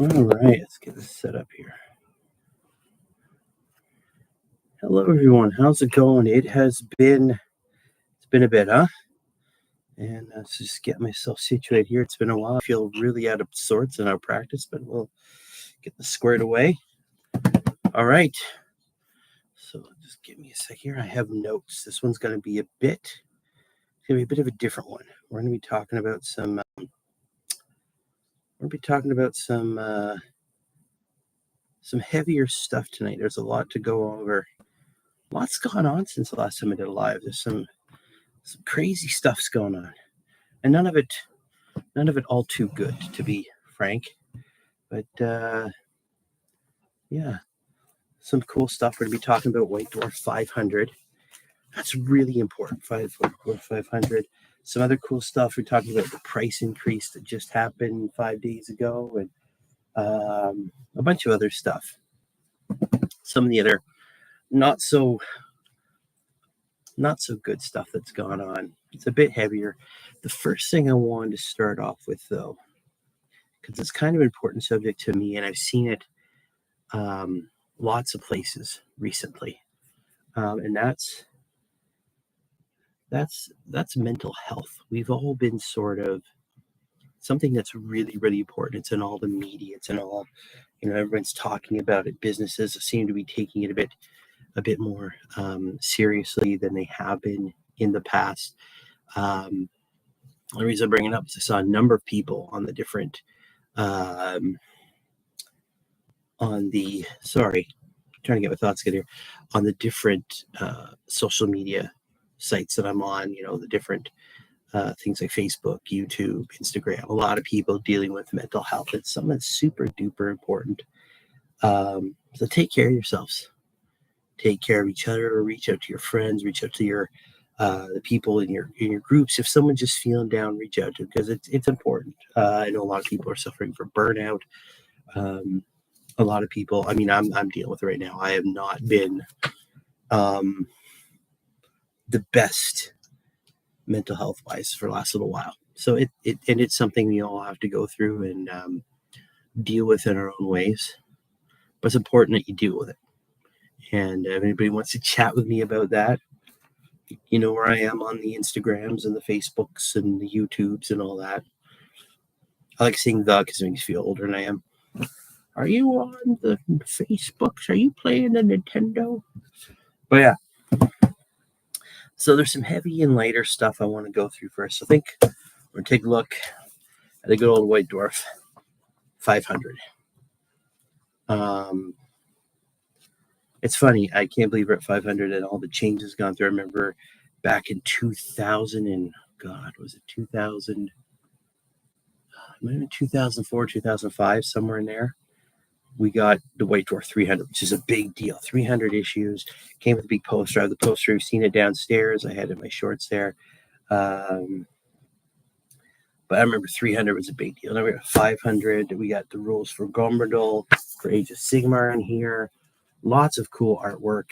All right, let's get this set up here. Hello, everyone. How's it going? It's been a bit, huh? And let's just get myself situated here. It's been a while. I feel really out of sorts in our practice, but we'll get this squared away. All right. So just give me a sec here. I have notes. This one's going to be a bit of a different one. We're going to be talking about some. Some heavier stuff tonight. There's a lot to go over. Lots gone on since the last time I did a live. There's some crazy stuff's going on, and none of it all too good, to be frank. But yeah, some cool stuff. We're going to be talking about White Dwarf 500. That's really important. 500. Some other cool stuff. We're talking about the price increase that just happened 5 days ago, and a bunch of other stuff. Some of the other not so good stuff that's gone on. It's a bit heavier. The first thing I wanted to start off with, though, because it's kind of an important subject to me, and I've seen it lots of places recently, and that's mental health. We've all been sort of something that's really, really important. It's in all the media. It's in all, everyone's talking about it. Businesses seem to be taking it a bit more seriously than they have been in the past. The reason I bring it up is I saw a number of people on the different trying to get my thoughts good here, on the different social media sites that I'm on, the different things like Facebook, YouTube, Instagram. A lot of people dealing with mental health. It's something that's super duper important. So take care of yourselves. Take care of each other. Reach out to your friends. Reach out to your the people in your groups. If someone's just feeling down, reach out to them, because it's important. I know a lot of people are suffering from burnout. A lot of people. I mean, I'm dealing with it right now. I have not been the best mental health wise for the last little while. So it's something we all have to go through and deal with in our own ways. But it's important that you deal with it. And if anybody wants to chat with me about that, you know where I am on the Instagrams and the Facebooks and the YouTubes and all that. I like saying the because it makes me feel older than I am. Are you on the Facebooks? Are you playing the Nintendo? But yeah. So there's some heavy and lighter stuff I want to go through first. So I think we're going to take a look at the good old White Dwarf 500. It's funny. I can't believe we're at 500 and all the changes gone through. I remember back in 2000 and God, was it 2000? Maybe 2004, 2005, somewhere in there. We got the White Dwarf 300, which is a big deal. 300 issues. Came with a big poster. I have the poster. You've seen it downstairs. I had it in my shorts there. But I remember 300 was a big deal. Now we got 500. We got the rules for Gomberdal, for Age of Sigmar in here. Lots of cool artwork.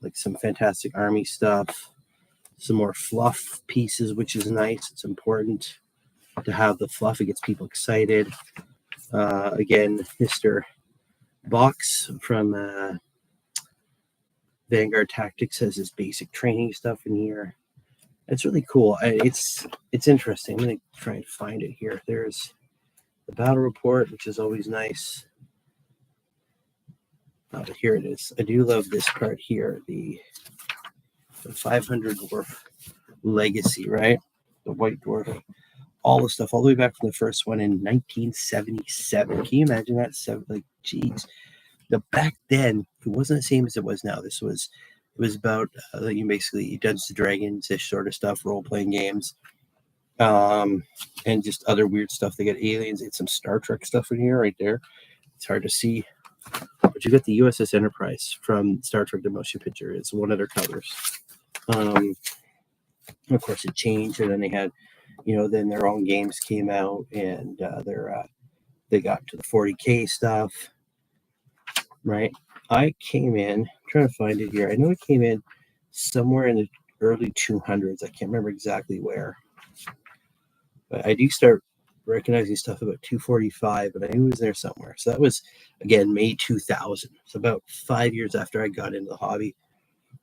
Like some fantastic army stuff. Some more fluff pieces, which is nice. It's important to have the fluff. It gets people excited. Again, Mr. Box from Vanguard Tactics has his basic training stuff in here. It's really cool. It's interesting. I'm going to try and find it here. There's the battle report, which is always nice. Here it is. I do love this part here, the 500 Dwarf Legacy, right? The White Dwarf. All the stuff, all the way back from the first one in 1977. Can you imagine that? Geez. Back then, it wasn't the same as it was now. It was about you basically Dungeons and Dragons-ish sort of stuff, role-playing games, and just other weird stuff. They got aliens, they had some Star Trek stuff in here right there. It's hard to see, but you got the USS Enterprise from Star Trek: The Motion Picture. It's one of their covers. Of course, it changed, and then they had, then their own games came out, and they got to the 40K stuff, right? I came in, I'm trying to find it here. I know it came in somewhere in the early 200s. I can't remember exactly where, but I do start recognizing stuff about 245, but I knew it was there somewhere. So that was, again, May 2000. So about 5 years after I got into the hobby.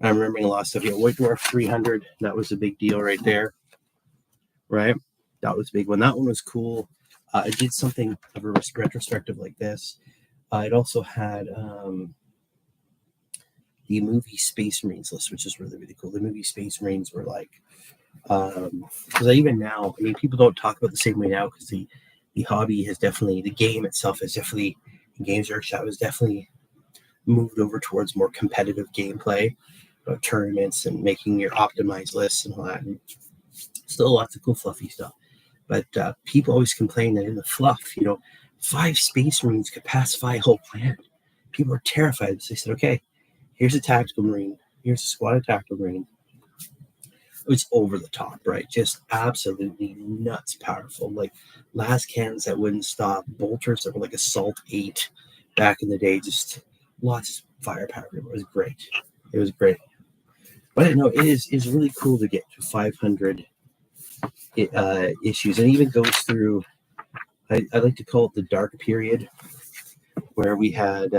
I'm remembering a lot of stuff. White Dwarf 300, that was a big deal right there, right? That was a big one. That one was cool. I did something of a retrospective like this. It also had the movie Space Marines list, which is really, really cool. The movie Space Marines were like, because even now, I mean, people don't talk about the same way now because the hobby has definitely, the game itself has definitely, Games Workshop has definitely moved over towards more competitive gameplay, tournaments and making your optimized lists and all that. And still lots of cool fluffy stuff. But people always complain that in the fluff, 5 Space Marines could pacify a whole planet. People are terrified. So they said, okay, here's a tactical Marine. Here's a squad of tactical Marine. It's over the top, right? Just absolutely nuts powerful. Like las cannons that wouldn't stop, bolters that were like Assault 8 back in the day. Just lots of firepower. It was great. It was great. But no, it's really cool to get to 500 issues. And it even goes through, I like to call it the dark period, where we had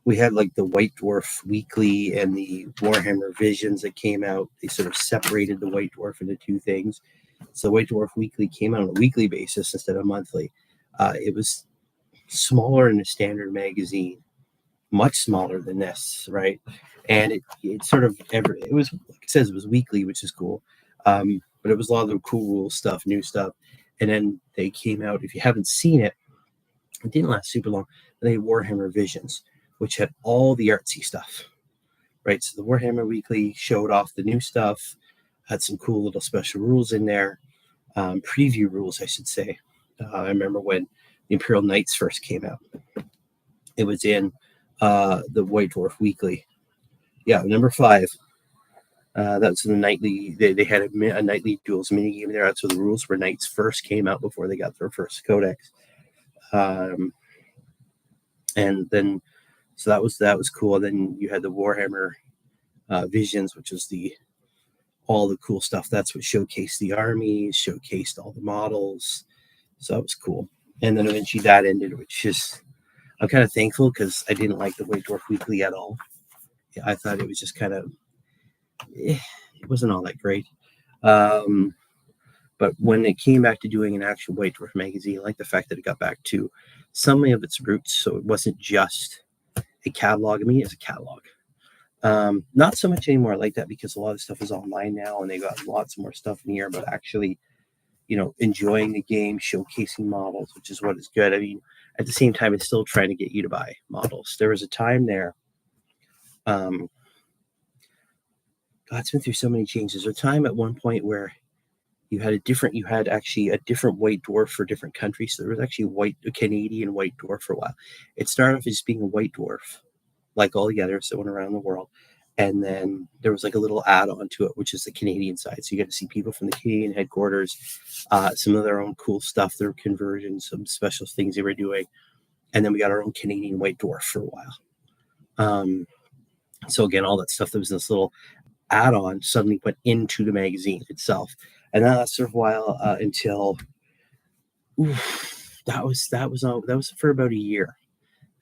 like the White Dwarf Weekly and the Warhammer Visions that came out. They sort of separated the White Dwarf into two things. So White Dwarf Weekly came out on a weekly basis instead of monthly. It was smaller in a standard magazine, much smaller than this, right? And it sort of, it was, like it says, it was weekly, which is cool. But it was a lot of the cool rules stuff, new stuff. And then they came out, if you haven't seen it, it didn't last super long. They had Warhammer Visions, which had all the artsy stuff, right? So the Warhammer Weekly showed off the new stuff, had some cool little special rules in there, preview rules, I should say. I remember when the Imperial Knights first came out. It was in the White Dwarf Weekly. Yeah, number 5. That's the nightly. They had a nightly duels minigame there. That's where the rules for Knights first came out before they got their first codex. And then, so that was cool. Then you had the Warhammer Visions, which was all the cool stuff. That's what showcased the armies, showcased all the models. So that was cool. And then eventually that ended, which is, I'm kind of thankful because I didn't like the White Dwarf Weekly at all. I thought it was just kind of, it wasn't all that great. But when it came back to doing an actual White Dwarf magazine, I like the fact that it got back to some of its roots. So it wasn't just a catalog. I mean, it's a catalog. Not so much anymore like that because a lot of stuff is online now and they got lots more stuff in here, but actually, enjoying the game, showcasing models, which is what is good. I mean, at the same time, it's still trying to get you to buy models. There was a time there. God, it's been through so many changes. There's a time at one point where you had actually a different White Dwarf for different countries. So there was actually a Canadian White Dwarf for a while. It started off as being a White Dwarf, like all the others that went around the world. And then there was like a little add-on to it, which is the Canadian side. So you get to see people from the Canadian headquarters, some of their own cool stuff, their conversions, some special things they were doing. And then we got our own Canadian White Dwarf for a while. So again, all that stuff that was in this little add-on suddenly went into the magazine itself. And that lasted for a while until that was for about a year.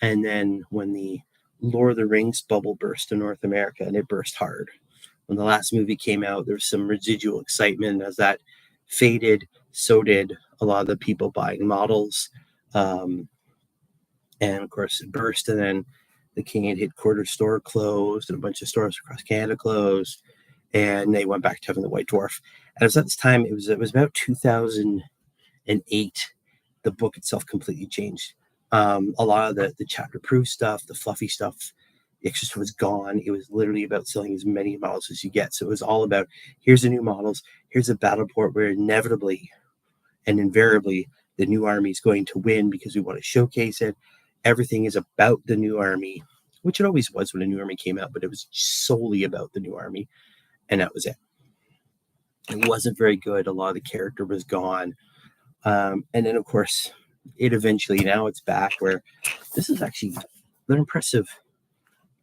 And then when the Lord of the Rings bubble burst in North America, and it burst hard. When the last movie came out, there was some residual excitement. As that faded, so did a lot of the people buying models. And of course, it burst, and then the Canadian headquarters store closed, and a bunch of stores across Canada closed, and they went back to having the White Dwarf. And it was at this time, it was about 2008, the book itself completely changed. A lot of the chapter proof stuff, the fluffy stuff, it just was gone. It was literally about selling as many models as you get. So it was all about, here's the new models, here's a battle port where inevitably and invariably the new army is going to win because we want to showcase it. Everything is about the new army, which it always was when a new army came out, but it was solely about the new army. And that was it. It wasn't very good. A lot of the character was gone. And then, of course, it eventually, now it's back where this is actually, they're impressive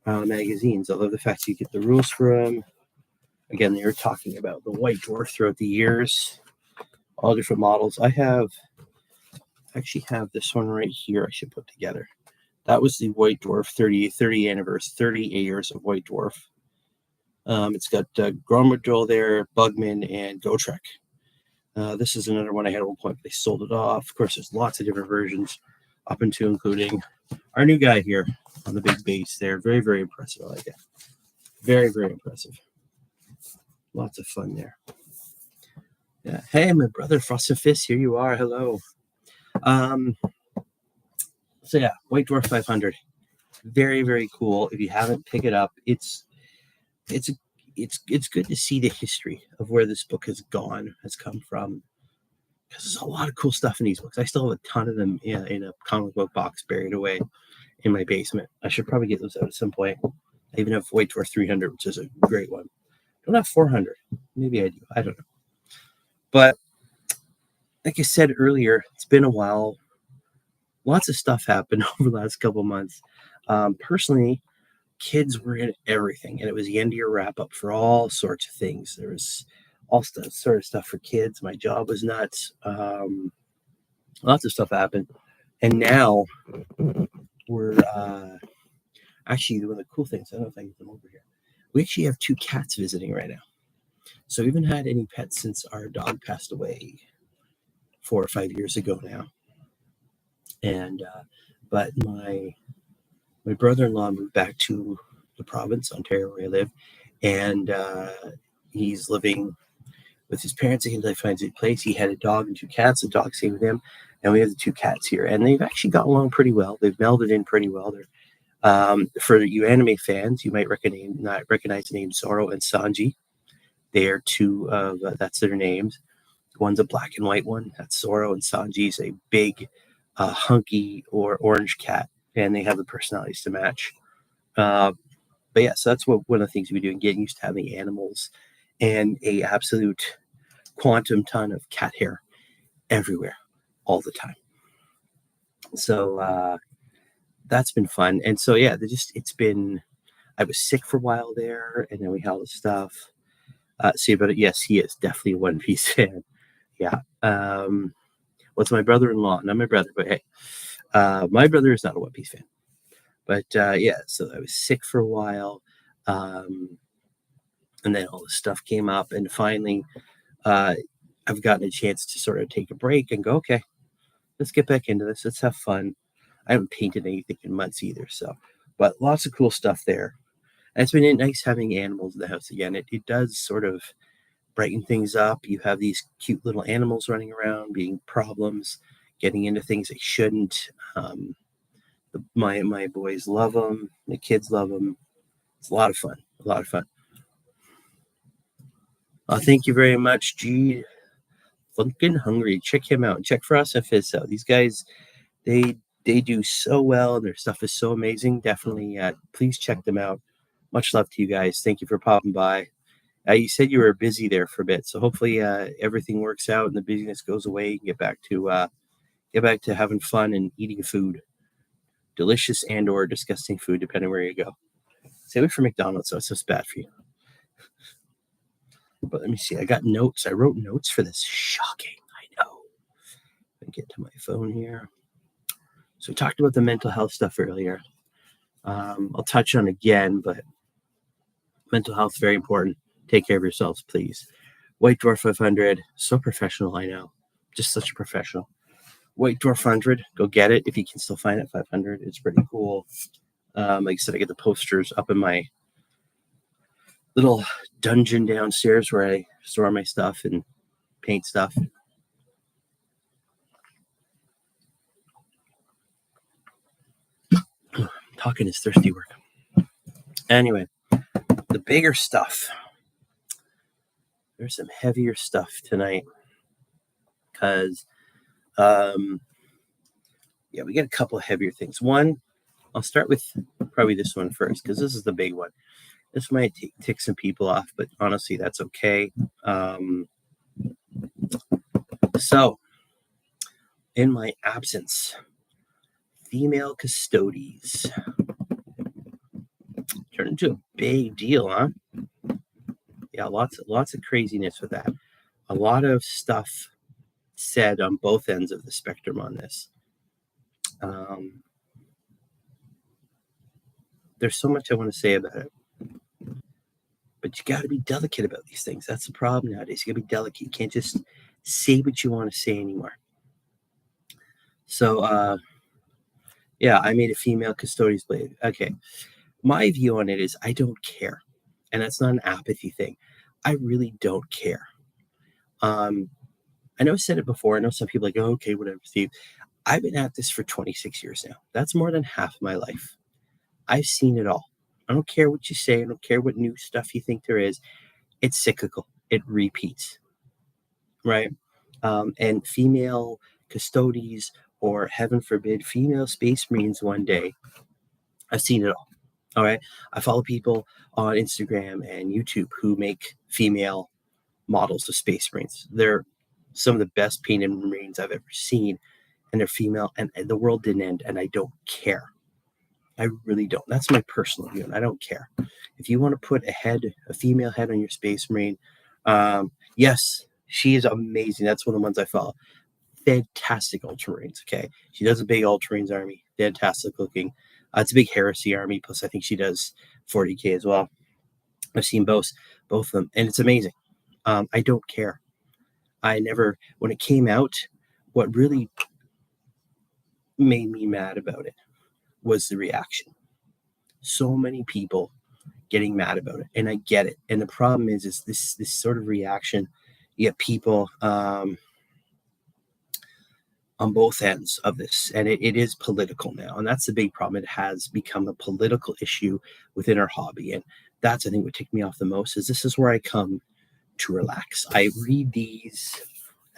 magazines. I love the fact that you get the rules for them. Again, they were talking about the White Dwarf throughout the years. all different models. I actually have this one right here I should put together. That was the White Dwarf 30 anniversary, 30 years of White Dwarf. It's got Grommadrill there, Bugman, and Gotrek. This is another one I had at one point, but they sold it off. Of course, there's lots of different versions, up into including our new guy here on the big base there. Very, very impressive. I like it. Very, very impressive. Lots of fun there. Yeah. Hey, my brother, Frost and Fist, here you are. Hello. So yeah, White Dwarf 500. Very, very cool. If you haven't, pick it up. It's good to see the history of where this book has come from. Because there's a lot of cool stuff in these books. I still have a ton of them in a comic book box buried away in my basement. I should probably get those out at some point. I even have White Dwarf 300, which is a great one. I don't have 400. Maybe I do. I don't know. But like I said earlier, it's been a while. Lots of stuff happened over the last couple months. Personally, kids were in everything, and it was the end of year wrap up for all sorts of things. There was all sort of stuff for kids. My job was nuts. Lots of stuff happened, and now we're actually one of the cool things. I don't know if I can get them over here. We actually have 2 cats visiting right now. So we haven't had any pets since our dog passed away 4 or 5 years ago now. And but my brother-in-law moved back to the province, Ontario, where I live, and he's living with his parents until he finds a place. He had a dog and 2 cats. The dog stayed with him, and we have the 2 cats here, and they've actually got along pretty well. They've melded in pretty well. They're for you anime fans, you might recognize the name Zoro and Sanji. They are 2 of that's their names. One's a black and white one. That's Zoro, and Sanji's a big, hunky or orange cat, and they have the personalities to match. But yeah, so that's one of the things we do, and getting used to having animals and a absolute quantum ton of cat hair everywhere all the time. So that's been fun. And so yeah, I was sick for a while there, and then we had all this stuff. See about it. Yes, he is definitely a One Piece fan. Yeah. What's my brother-in-law? Not my brother, but hey, my brother is not a One Piece fan. But yeah, so I was sick for a while. And then all this stuff came up, and finally I've gotten a chance to sort of take a break and go, okay, let's get back into this. Let's have fun. I haven't painted anything in months either. But lots of cool stuff there. And it's been nice having animals in the house again. It does sort of brighten things up. You have these cute little animals running around, being problems, getting into things they shouldn't. My boys love them. The kids love them. It's a lot of fun. A lot of fun. Thank you very much, G. Funkin' Hungry. Check him out. Check Frost and Fizz out. These guys, they do so well. Their stuff is so amazing. Definitely, please check them out. Much love to you guys. Thank you for popping by. You said you were busy there for a bit, so hopefully everything works out and the busyness goes away. You can get back to having fun and eating food, delicious and or disgusting food, depending where you go. Stay away from McDonald's, so it's just bad for you. But let me see. I got notes. I wrote notes for this. Shocking. I know. Let me get to my phone here. So we talked about the mental health stuff earlier. I'll touch on again, but mental health, very important. Take care of yourselves, please. White Dwarf 500. So professional, I know. Just such a professional. White Dwarf 100. Go get it if you can still find it. 500. It's pretty cool. Like I said, I get the posters up in my little dungeon downstairs where I store my stuff and paint stuff. Talking is thirsty work. Anyway, the bigger stuff. There's some heavier stuff tonight because, yeah, we got a couple of heavier things. One, I'll start with probably this one first because this is the big one. This might tick some people off, but honestly, that's okay. So, in my absence, female custodies turned into a big deal, huh? Yeah, lots of craziness with that. A lot of stuff said on both ends of the spectrum on this. There's so much I want to say about it, but you got to be delicate about these things. That's the problem nowadays. You got to be delicate. You can't just say what you want to say anymore. So, yeah, I made a female custodian's blade. Okay. My view on it is I don't care. And that's not an apathy thing. I really don't care. I know I said it before. I know some people are like, oh, okay, whatever, Steve. I've been at this for 26 years now. That's more than half of my life. I've seen it all. I don't care what you say. I don't care what new stuff you think there is. It's cyclical. It repeats, right? And female custodies, or heaven forbid, female space marines one day, I've seen it all. All right. I follow people on Instagram and YouTube who make female models of space marines. They're some of the best painted marines I've ever seen, and they're female, and the world didn't end, and I don't care. I really don't. That's my personal view, and I don't care. If you want to put a female head on your space marine, yes, she is amazing. That's one of the ones I follow. Fantastic Ultramarines. Okay, she does a big Ultramarines army. Fantastic looking. It's a big heresy army. Plus, I think she does 40K as well. I've seen both of them, and it's amazing. I don't care. When it came out, what really made me mad about it was the reaction. So many people getting mad about it, and I get it. And the problem is this sort of reaction. You get people on both ends of this, and it is political now, and that's the big problem. It has become a political issue within our hobby, and that's, I think, what ticked me off the most. Is this is where I come to relax. I read these,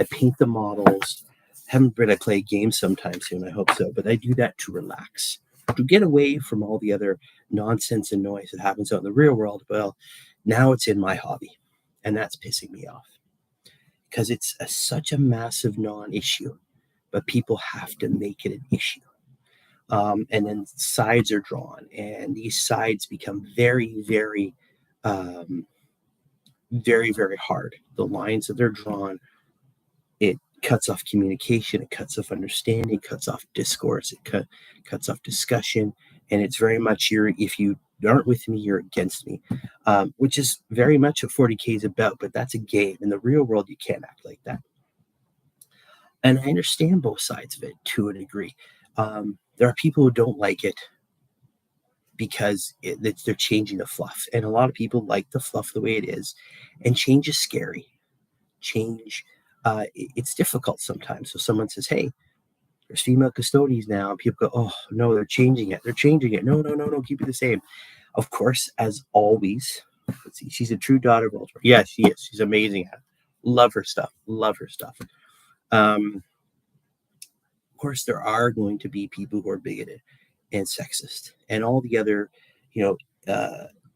I paint the models. Heaven forbid I play a game sometime soon. I hope so, but I do that to relax, to get away from all the other nonsense and noise that happens out in the real world. Well, now it's in my hobby, and that's pissing me off because it's such a massive non-issue, but people have to make it an issue. And then sides are drawn, and these sides become very, very, very, very hard. The lines that they're drawn, it cuts off communication, it cuts off understanding, it cuts off discourse, it cuts off discussion, and it's very much if you aren't with me, you're against me, which is very much what 40K is about. But that's a game. In the real world, you can't act like that. And I understand both sides of it to a degree. There are people who don't like it because they're changing the fluff. And a lot of people like the fluff the way it is. And change is scary. Change, it's difficult sometimes. So someone says, hey, there's female custodians now. And people go, oh, no, they're changing it. They're changing it. No, keep it the same. Of course, as always, let's see, she's a true daughter of Ultramarine. Yeah, she is. She's amazing at it. Love her stuff. Of course, there are going to be people who are bigoted and sexist, and all the other,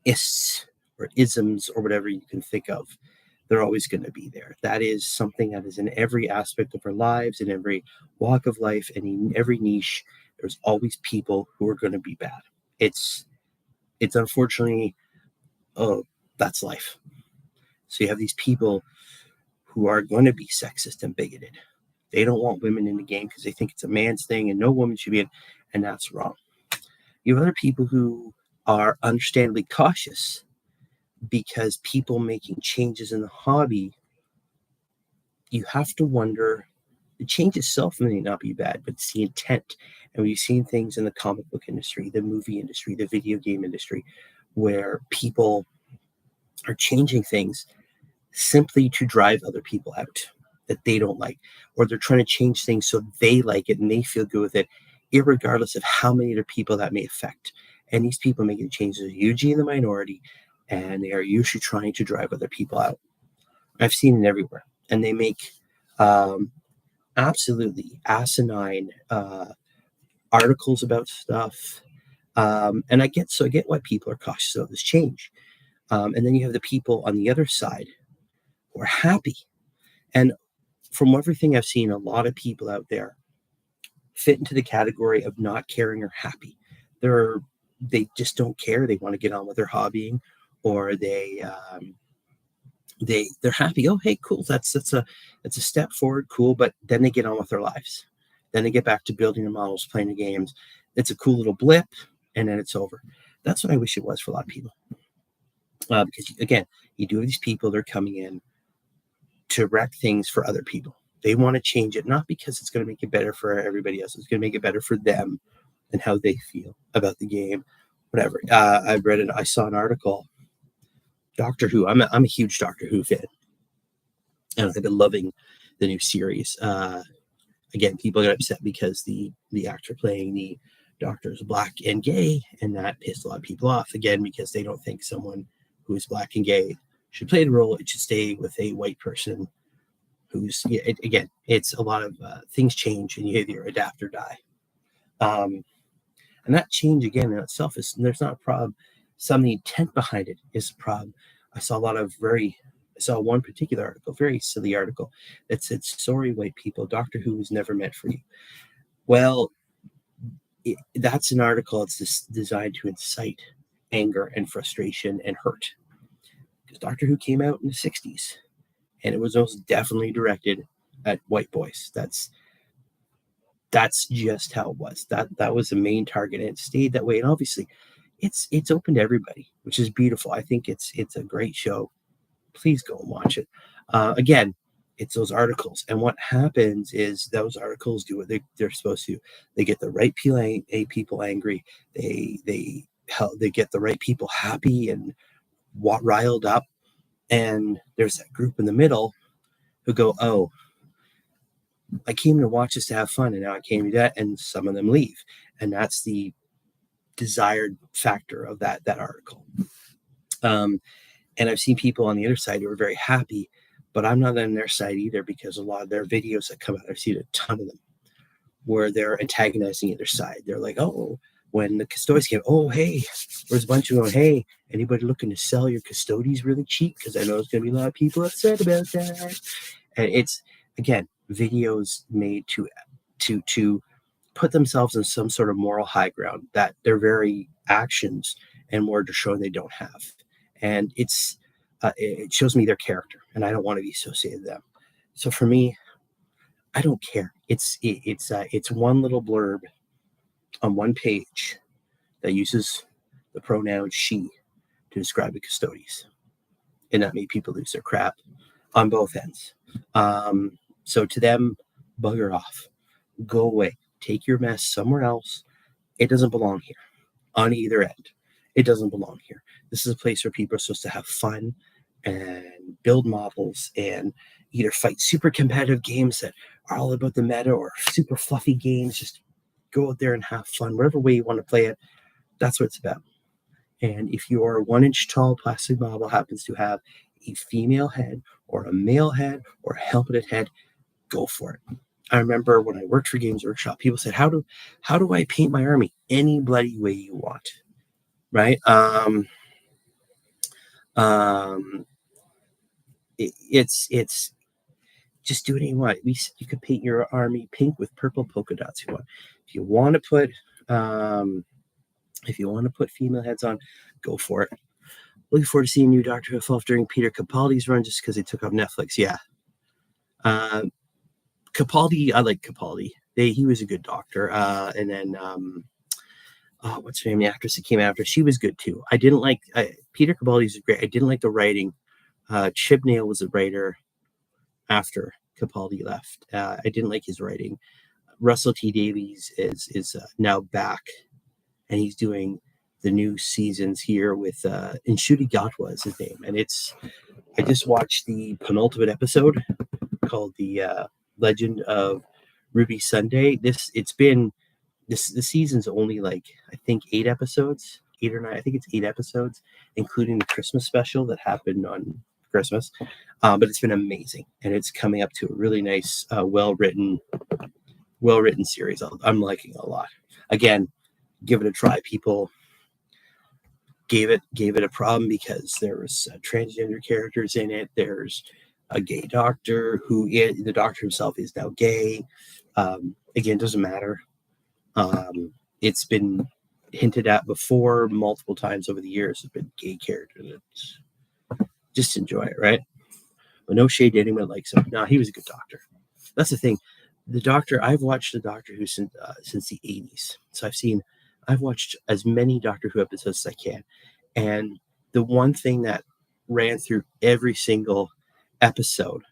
ists or isms or whatever you can think of. They're always going to be there. That is something that is in every aspect of our lives, in every walk of life, and in every niche. There's always people who are going to be bad. It's unfortunately, that's life. So you have these people who are going to be sexist and bigoted. They don't want women in the game because they think it's a man's thing and no woman should be in, and that's wrong. You have other people who are understandably cautious because people making changes in the hobby, you have to wonder, the change itself may not be bad, but it's the intent. And we've seen things in the comic book industry, the movie industry, the video game industry, where people are changing things simply to drive other people out that they don't like, or they're trying to change things so they like it and they feel good with it, irregardless of how many other people that may affect. And these people making changes are usually in the minority, and they are usually trying to drive other people out. I've seen it everywhere, and they make absolutely asinine articles about stuff. And I get why people are cautious of this change. And then you have the people on the other side who are happy. And from everything I've seen, a lot of people out there fit into the category of not caring or happy. They just don't care. They want to get on with their hobbying, or they they're happy. Oh, hey, cool. That's a step forward. Cool. But then they get on with their lives. Then they get back to building the models, playing the games. It's a cool little blip, and then it's over. That's what I wish it was for a lot of people. Because again, you do have these people, they're coming in to wreck things for other people. They want to change it, not because it's going to make it better for everybody else. It's going to make it better for them and how they feel about the game, whatever. I saw an article, Doctor Who. I'm a huge Doctor Who fan, and I've been loving the new series. Again, people got upset because the actor playing the Doctor is black and gay, and that pissed a lot of people off. Again, because they don't think someone who is black and gay should play the role. It should stay with a white person who's, again, it's a lot of things change, and you either adapt or die. And that change, again, in itself, there's not a problem. Some of the intent behind it is a problem. I saw one particular article, very silly article, that said, sorry, white people, Doctor Who was never meant for you. Well, that's an article that's designed to incite anger and frustration and hurt. Because Doctor Who came out in the 60s, and it was most definitely directed at white boys. That's just how it was. That was the main target, and it stayed that way. And obviously, it's open to everybody, which is beautiful. I think it's a great show. Please go and watch it. Again, it's those articles, and what happens is those articles do what they're supposed to. They get the right people angry. They get the right people happy and riled up, and there's that group in the middle who go, oh, I came to watch this to have fun, and now I came to that, and some of them leave, and that's the desired factor of that article. And I've seen people on the other side who are very happy, but I'm not on their side either, because a lot of their videos that come out, I've seen a ton of them where they're antagonizing either side. They're like, oh, when the Custodes came, oh, hey, there's a bunch of going, hey, anybody looking to sell your Custodes really cheap? Because I know there's going to be a lot of people upset about that. And it's, again, videos made to put themselves in some sort of moral high ground that their very actions and words are showing they don't have. And it shows me their character, and I don't want to be associated with them. So for me, I don't care. It's one little blurb on one page that uses the pronoun she to describe the Custodes, and that made people lose their crap on both ends. So to them, bugger off, go away, take your mess somewhere else. It doesn't belong here on either end. It doesn't belong here. This is a place where people are supposed to have fun and build models and either fight super competitive games that are all about the meta, or super fluffy games. Just go out there and have fun, whatever way you want to play it. That's what it's about. And if your 1 inch tall plastic model happens to have a female head or a male head or a helmeted head, go for it. I remember when I worked for Games Workshop, people said, how do I paint my army? Any bloody way you want, right? It's just do what you want. At least you could paint your army pink with purple polka dots if you want. If you want to put female heads on, go for it. Looking forward to seeing new Doctor Who Elf during Peter Capaldi's run, just because they took off Netflix. Yeah. Capaldi, I like Capaldi. He was a good doctor. And then what's her name? The actress that came after, she was good too. I didn't like Peter Capaldi's great. I didn't like the writing. Chibnall was the writer after Capaldi left. I didn't like his writing. Russell T Davies is now back, and he's doing the new seasons here with Ncuti Gatwa is his name, and I just watched the penultimate episode called The Legend of Ruby Sunday. The season's only like, I think 8 episodes, 8 or 9. I think it's 8 episodes, including the Christmas special that happened on Christmas. But it's been amazing, and it's coming up to a really nice, well-written series. I'm liking it a lot. Again, give it a try. People gave it a problem because there was transgender characters in it. There's a gay doctor the doctor himself is now gay. Again, doesn't matter. It's been hinted at before multiple times over the years. There's been gay characters. Just enjoy it, right? no shade to anyone likes him. No, he was a good doctor. That's the thing. The Doctor, I've watched the Doctor Who since the 80s. So I've watched as many Doctor Who episodes as I can. And the one thing that ran through every single episode,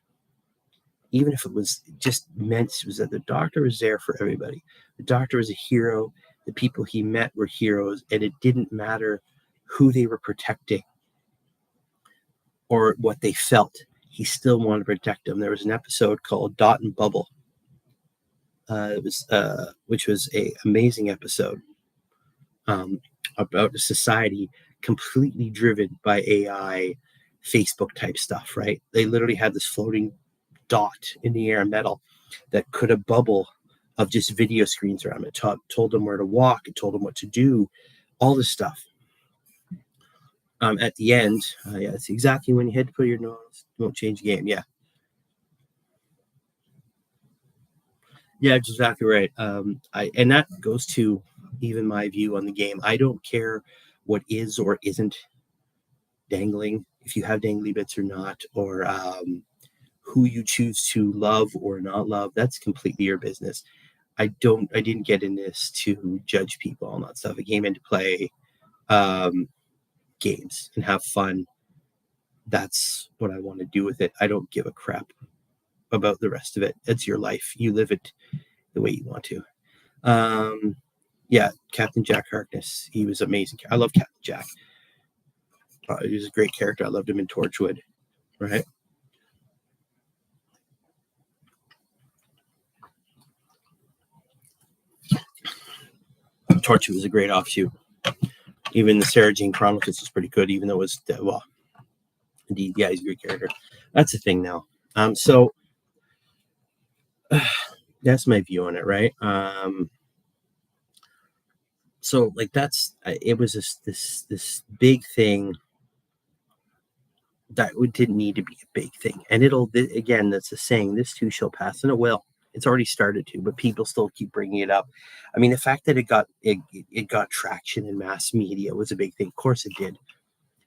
even if it was just meant, was that the Doctor was there for everybody. The Doctor was a hero. The people he met were heroes, and it didn't matter who they were protecting or what they felt. He still wanted to protect them. There was an episode called Dot and Bubble. Which was a amazing episode about a society completely driven by AI, Facebook type stuff. Right? They literally had this floating dot in the air, metal, that could a bubble of just video screens around it. Told them where to walk. It told them what to do. All this stuff. At the end, yeah, it's exactly when you had to put your nose. Won't change the game. Yeah. Yeah, that's exactly right. And that goes to even my view on the game. I don't care what is or isn't dangling, if you have dangly bits or not, or who you choose to love or not love. That's completely your business. I didn't get in this to judge people and that stuff. I came in to play games and have fun. That's what I want to do with it. I don't give a crap about the rest of it. It's your life. You live it the way you want to. Yeah, Captain Jack Harkness. He was amazing. I love Captain Jack. He was a great character. I loved him in Torchwood. Right. Torchwood was a great offshoot. Even the Sarah Jane Chronicles was pretty good, even though it was well. Indeed, yeah, he's a great character. That's the thing now. So that's my view on it, right? So like it was this big thing that didn't need to be a big thing, and again, that's the saying, this too shall pass, and it will. It's already started to, but people still keep bringing it up. I mean, the fact that it got traction in mass media was a big thing. Of course, it did,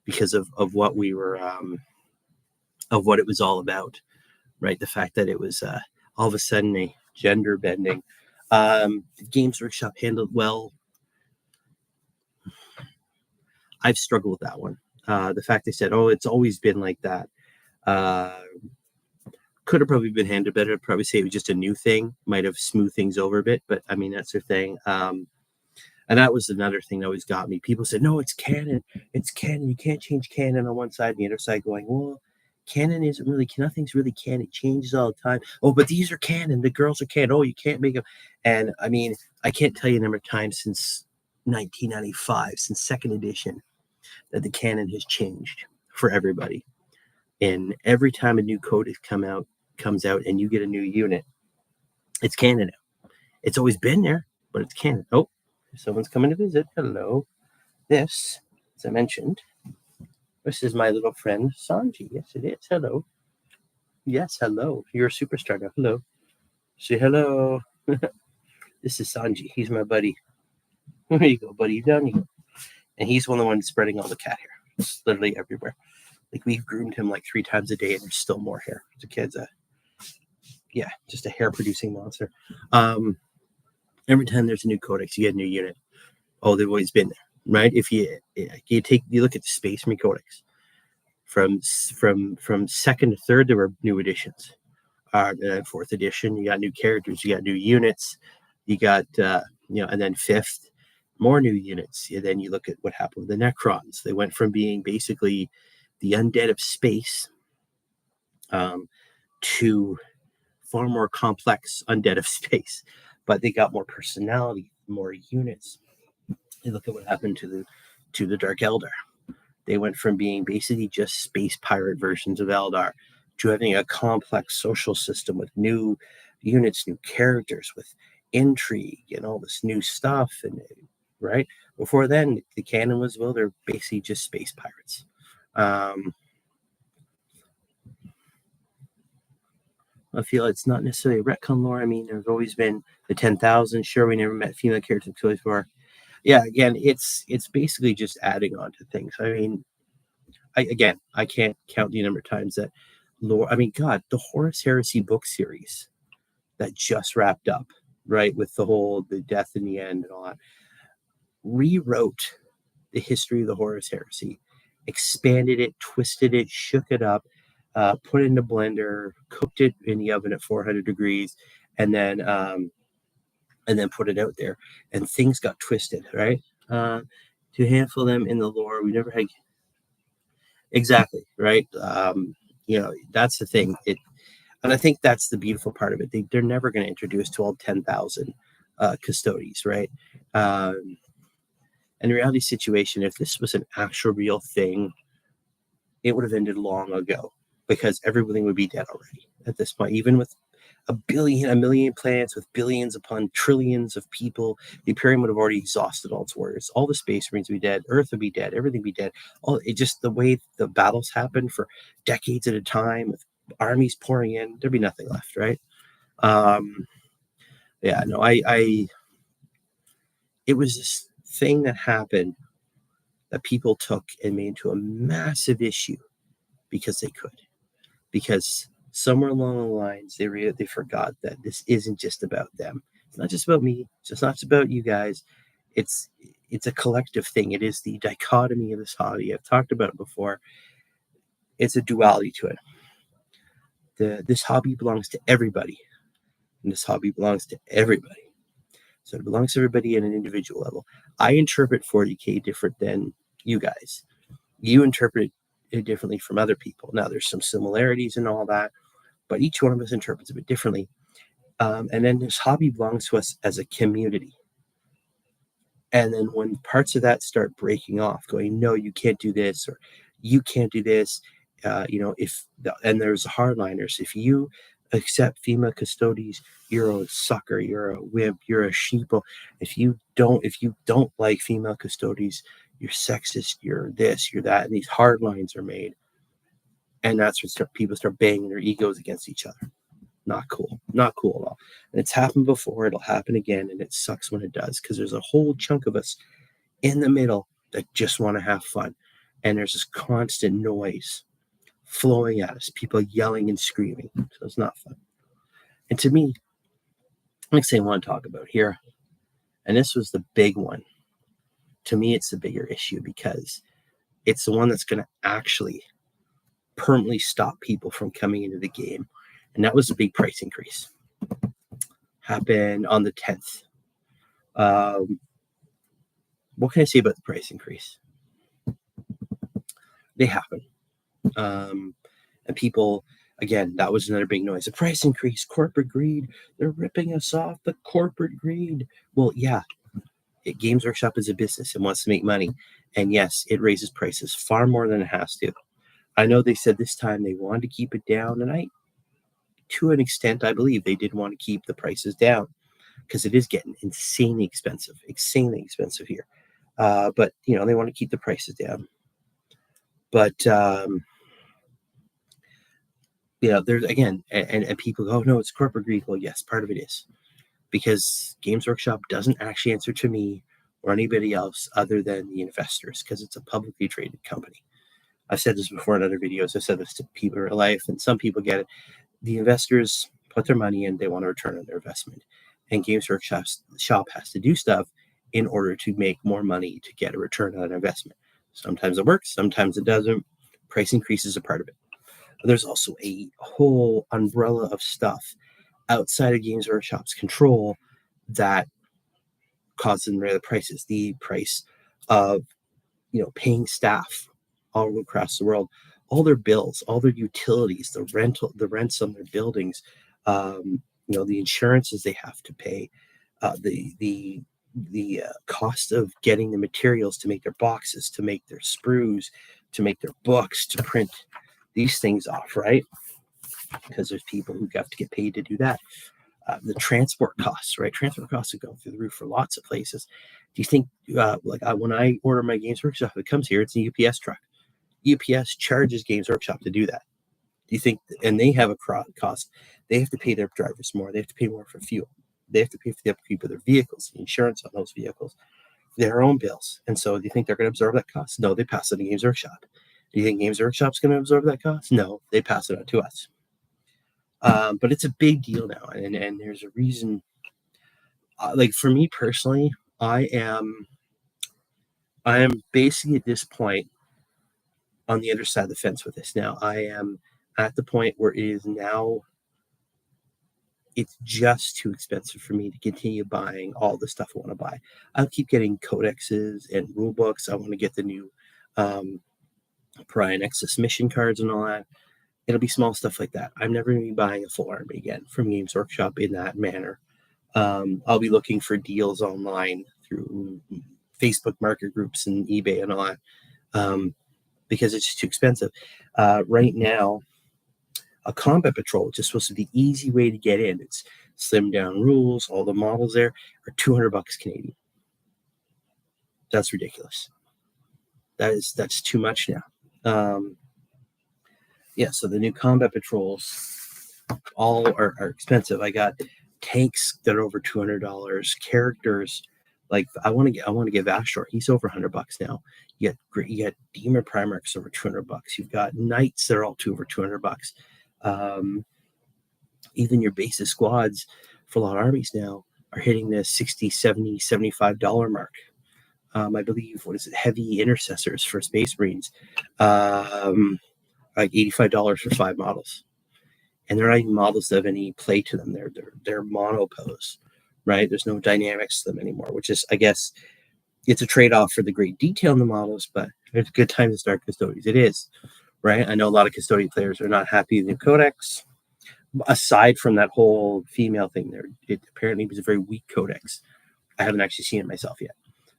because of what we were of what it was all about, right? The fact that it was all of a sudden a gender bending. Games Workshop handled well. I've struggled with that one. The fact they said, "Oh, it's always been like that," could have probably been handled better. I'd probably say it was just a new thing. Might have smoothed things over a bit, but I mean, that's the thing. And that was another thing that always got me. People said, "No, it's canon. It's canon. You can't change canon," on one side, and the other side going, "Well, canon isn't really. Nothing's really canon. It changes all the time. Oh, but these are canon. The girls are canon. Oh, you can't make them." And I mean, I can't tell you the number of times since 1995, since second edition, that the canon has changed for everybody. And every time a new codex comes out and you get a new unit, it's canon now. It's always been there, but it's canon. Oh, someone's coming to visit. Hello. This, as I mentioned, this is my little friend Sanji. Yes, it is. Hello. Yes, hello. You're a superstar now. Hello. Say hello. This is Sanji. He's my buddy. There you go, buddy. Down you go. And he's one of the ones spreading all the cat hair. It's literally everywhere. Like, we've groomed him like 3 times a day, and there's still more hair. The kid's just a hair producing monster. Every time there's a new codex, you get a new unit. Oh, they've always been there, right? If you look at the Space Marine codex, from second to third, there were new additions. And fourth edition, you got new characters, you got new units, you got and then fifth, more new units. And then you look at what happened with the Necrons. They went from being basically the undead of space to far more complex undead of space, but they got more personality, more units. You look at what happened to the Dark Eldar. They went from being basically just space pirate versions of Eldar to having a complex social system with new units, new characters, with intrigue and all this new stuff. And right before then, the canon was, well, they're basically just space pirates. I feel it's not necessarily a retcon lore. I mean, there's always been the 10,000. Sure, we never met female characters until before. Yeah, again, it's basically just adding on to things. I mean, I can't count the number of times that lore. I mean, God, the Horus Heresy book series that just wrapped up, right, with the death in the end and all that, rewrote the history of the Horus Heresy, expanded it, twisted it, shook it up, put it in a blender, cooked it in the oven at 400 degrees, and then put it out there, and things got twisted, right? To handle them in the lore, we never had exactly right. That's the thing. And I think that's the beautiful part of it. They're never going to introduce 10,000 custodies, right? And the reality situation, if this was an actual real thing, it would have ended long ago because everything would be dead already at this point. Even with a million planets with billions upon trillions of people, the Imperium would have already exhausted all its warriors. All the Space Marines would be dead. Earth would be dead. Everything would be dead. Just the way the battles happened for decades at a time with armies pouring in, there'd be nothing left, right? It was this thing that happened that people took and made into a massive issue because they could. Because somewhere along the lines, they forgot that this isn't just about them. It's not just about me. It's not just about you guys. It's a collective thing. It is the dichotomy of this hobby. I've talked about it before. It's a duality to it. This hobby belongs to everybody, and this hobby belongs to everybody. So it belongs to everybody at an individual level. I interpret 40K different than you guys. You interpret it differently from other people. Now, there's some similarities and all that, but each one of us interprets a bit differently. And then this hobby belongs to us as a community. And then when parts of that start breaking off, going, no, you can't do this, or you can't do this, and there's hardliners. If you accept female custodies, you're a sucker, you're a wimp, you're a sheeple. If you don't like female custodies, you're sexist, you're this, you're that, and these hard lines are made. And that's when people start banging their egos against each other. Not cool at all. And it's happened before, it'll happen again, and it sucks when it does, because there's a whole chunk of us in the middle that just want to have fun. And there's this constant noise flowing at us, people yelling and screaming. So it's not fun. And to me, next thing I want to talk about here, and this was the big one. To me, it's the bigger issue because it's the one that's going to actually permanently stop people from coming into the game. And that was a big price increase. Happened on the 10th. What can I say about the price increase? They happen. And people, again, that was another big noise. The price increase, corporate greed. They're ripping us off, the corporate greed. Well, yeah, Games Workshop is a business and wants to make money. And yes, it raises prices far more than it has to. I know they said this time they wanted to keep it down, and to an extent, I believe they did want to keep the prices down because it is getting insanely expensive here. But, they want to keep the prices down. But, there's, again, and people go, oh, no, it's corporate greed. Well, yes, part of it is. Because Games Workshop doesn't actually answer to me or anybody else other than the investors, because it's a publicly traded company. I've said this before in other videos. I've said this to people in real life, and some people get it. The investors put their money in, they want a return on their investment. And Games Workshop has to do stuff in order to make more money to get a return on an investment. Sometimes it works, sometimes it doesn't. Price increase is a part of it. But there's also a whole umbrella of stuff outside of Games Workshop's control that causes them to raise the prices. The price of paying staff all across the world, all their bills, all their utilities, the rents on their buildings, the insurances they have to pay, the cost of getting the materials to make their boxes, to make their sprues, to make their books, to print these things off, right? Because there's people who have to get paid to do that. The transport costs, right? Transport costs are going through the roof for lots of places. Do you think, when I order my Games Workshop, it comes here, it's a UPS truck. UPS charges Games Workshop to do that. Do you think, and they have a cost, they have to pay their drivers more, they have to pay more for fuel, they have to pay for the upkeep of their vehicles, the insurance on those vehicles, their own bills. And so do you think they're going to absorb that cost? No, they pass it to Games Workshop. Do you think Games Workshop's going to absorb that cost? No, they pass it on to us. But it's a big deal now, and there's a reason. Like for me personally, I am basically at this point on the other side of the fence with this. Now I am at the point where it is now. It's just too expensive for me to continue buying all the stuff I want to buy. I'll keep getting codexes and rule books. I want to get the new Pariah Nexus mission cards and all that. It'll be small stuff like that. I'm never going to be buying a full army again from Games Workshop in that manner. I'll be looking for deals online through Facebook market groups and eBay and all that because it's just too expensive. Right now, a combat patrol, which is supposed to be the easy way to get in, it's slimmed down rules, all the models there are $200 Canadian. That's ridiculous. That's too much now. Yeah, so the new combat patrols all are expensive. I got tanks that are over $200. Characters like I want to get Vashtor. He's over $100 now. You get Demon Primarchs over $200. You've got Knights that are all over $200. Even your basic squads for a lot of armies now are hitting the $60, $70, $75 mark. I believe, what is it, heavy intercessors for Space Marines, like $85 for 5 models. And they're not even models that have any play to them. They're monopose, right? There's no dynamics to them anymore, which is, I guess, it's a trade-off for the great detail in the models, but it's a good time to start Custodians. It is, right? I know a lot of Custodian players are not happy with the codex. Aside from that whole female thing there, it apparently was a very weak codex. I haven't actually seen it myself yet.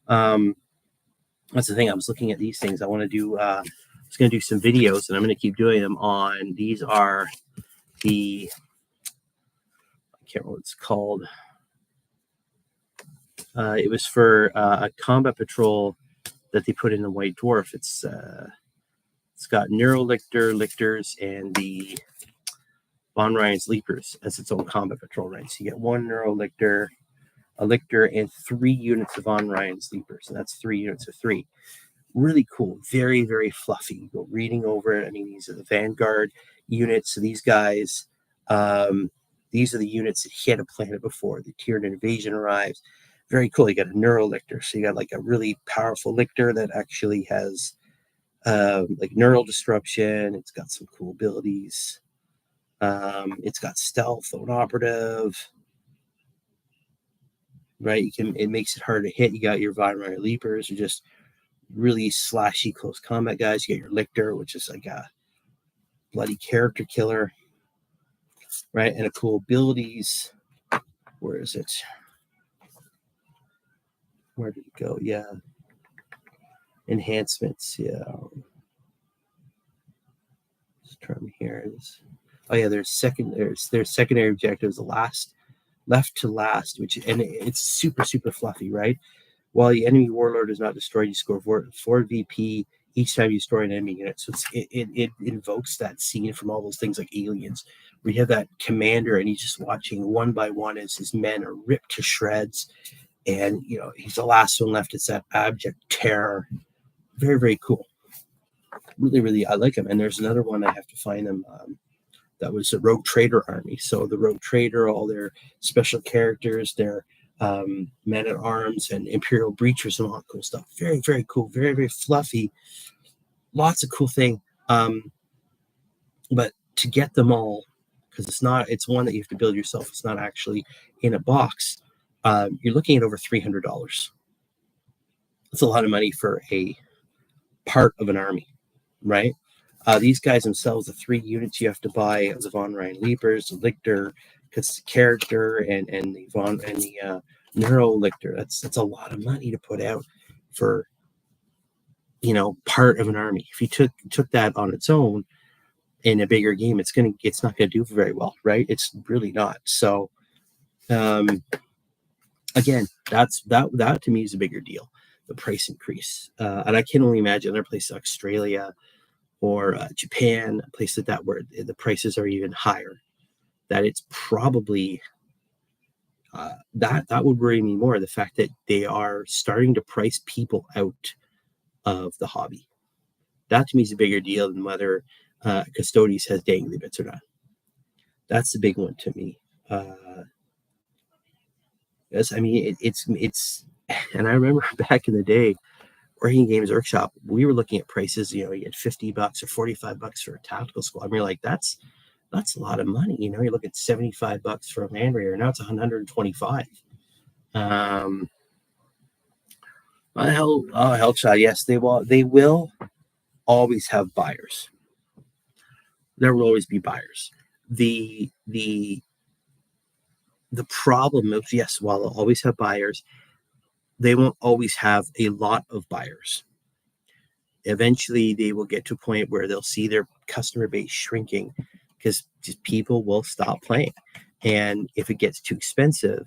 That's the thing. I was looking at these things. I want to do, I was going to do some videos, and I'm going to keep doing them on, these are the, I can't remember what it's called. It was for a combat patrol that they put in the White Dwarf. It's got Lictors, and the Von Ryan's Leapers as its own combat patrol, right? So you get 1 Lictor, a Lictor, and 3 units of Von Ryan's Leapers, and that's 3 units of 3. Really cool, very, very fluffy. You go reading over it. I mean, these are the Vanguard units. So these guys, these are the units that hit a planet before the tiered invasion arrives. Very cool. You got a Lictor, so you got like a really powerful Lictor that actually has like neural disruption. It's got some cool abilities. It's got stealth, lone operative, right? It makes it hard to hit. You got your Von Ryan Leapers, are just really slashy close combat guys. You got your Lictor, which is like a bloody character killer, right? And a cool abilities. Where is it? Where did it go? Yeah. Enhancements. Yeah. This term here is. Oh yeah, there's secondary objectives. Left to last, and it's super, super fluffy, right? While the enemy warlord is not destroyed, you score 4 VP each time you destroy an enemy unit. So it invokes that scene from all those things like Aliens, where you have that commander and he's just watching one by one as his men are ripped to shreds, and he's the last one left. It's that abject terror. Very, very cool. Really, really, I like him. And there's another one, I have to find them. That was a Rogue Trader army. So the Rogue Trader, all their special characters, their men at arms and Imperial Breachers and all that cool stuff. Very, very cool. Very, very fluffy. Lots of cool thing. But to get them all, because it's one that you have to build yourself. It's not actually in a box. You're looking at over $300. That's a lot of money for a part of an army, right? These guys themselves, the 3 units you have to buy, the Von Ryan Leapers, the Lictor, because character, and the Neuro Lictor. That's a lot of money to put out for part of an army. If you took that on its own in a bigger game, it's not gonna do very well, right? It's really not. So again, that to me is a bigger deal, the price increase. And I can only imagine other places like Australia or Japan, a place like that, where the prices are even higher, that it's probably that would worry me more, the fact that they are starting to price people out of the hobby. That to me is a bigger deal than whether Custodes has dangly bits or not. That's the big one to me. Yes, I mean it's, and I remember back in the day working in Games Workshop, we were looking at prices. You get $50 or $45 for a tactical squad. And we're like, that's a lot of money. You look at $75 for a land raider. Now it's 125. Um, hell, child. Yes, they will. They will always have buyers. There will always be buyers. The the problem is, yes, while they'll always have buyers, they won't always have a lot of buyers. Eventually, they will get to a point where they'll see their customer base shrinking because just people will stop playing. And if it gets too expensive,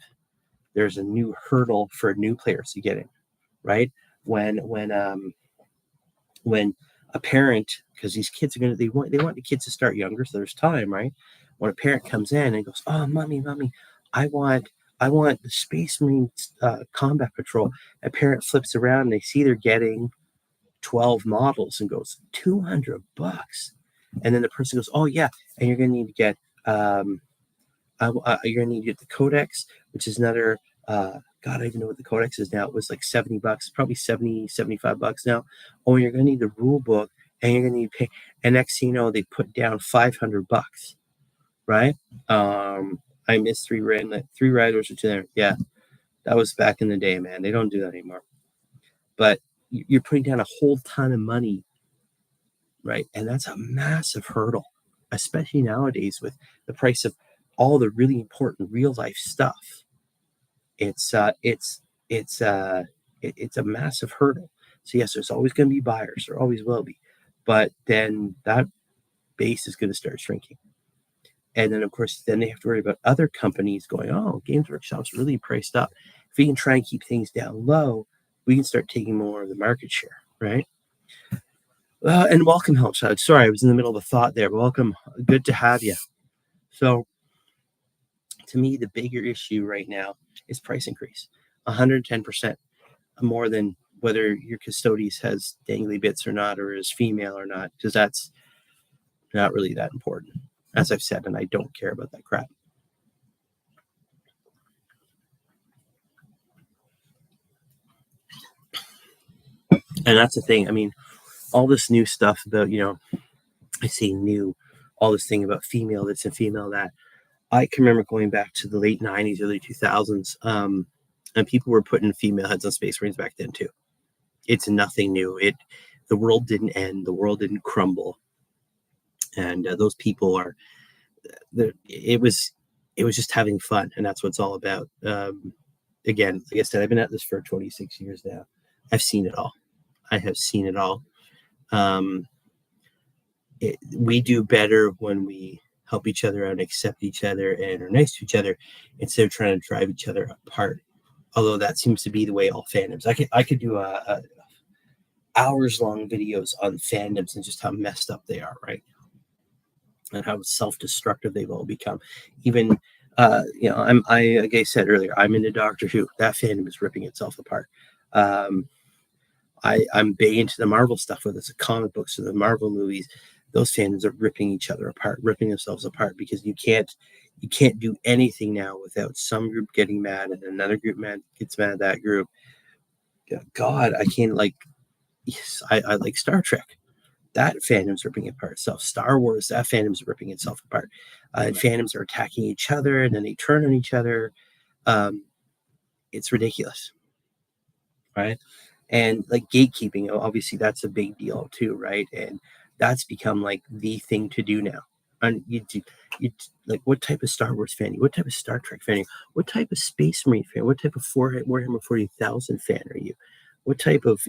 there's a new hurdle for new players to get in, right? When a parent, because these kids are they want the kids to start younger, so there's time, right? When a parent comes in and goes, "Oh, mommy, I want the Space Marines Combat Patrol," a parent flips around and they see they're getting 12 models and goes, $200. And then the person goes, "Oh yeah, and you're gonna need to get you're gonna need to get the Codex, which is another God, I don't even know what the Codex is now. It was like $70, probably 70, $75 now. Oh, and you're gonna need the rule book, and you're gonna need to pay." And next thing you know, they put down $500, right? I missed three riders or two there. Yeah, that was back in the day, man. They don't do that anymore. But you're putting down a whole ton of money, right? And that's a massive hurdle, especially nowadays with the price of all the really important real life stuff. It's uh, it's it's uh, it's a massive hurdle. So yes, there's always going to be buyers. There always will be, but then that base is going to start shrinking. And then, of course, then they have to worry about other companies going, "Oh, Games Workshop's really priced up. If we can try and keep things down low, we can start taking more of the market share," right? And welcome, Helmshot. Sorry, I was in the middle of a thought there. Welcome. Good to have you. So, to me, the bigger issue right now is price increase. 110% more than whether your Custodes has dangly bits or not, or is female or not, because that's not really that important, as I've said, and I don't care about that crap. And that's the thing. I mean, all this new stuff about, I say new, all this thing about female this and female that. I can remember going back to the late 90s, early 2000s, and people were putting female heads on Space Marines back then too. It's nothing new. The world didn't end. The world didn't crumble. And those people are, it was just having fun. And that's what it's all about. Again, like I said, I've been at this for 26 years now. I've seen it all. I have seen it all. Um, we do better when we help each other out and accept each other and are nice to each other instead of trying to drive each other apart. Although that seems to be the way all fandoms. I could do a hours long videos on fandoms and just how messed up they are, right? And how self destructive they've all become. Even like I said earlier, I'm into Doctor Who. That fandom is ripping itself apart. Um, I'm big into the Marvel stuff, whether it's the comic books or the Marvel movies. Those fandoms are ripping each other apart, ripping themselves apart because you can't do anything now without some group getting mad and another group gets mad at that group. God, I can't like. Yes, I like Star Trek. That fandom's ripping apart itself. Star Wars, that fandom's ripping itself apart. And fandoms are attacking each other, and then they turn on each other. Um, it's ridiculous, right? And like gatekeeping, obviously that's a big deal too, right? And that's become like the thing to do now. And you like, what type of Star Wars fan are you? What type of Star Trek fan are you? What type of Space Marine fan? What type of Warhammer 40,000 fan are you? What type of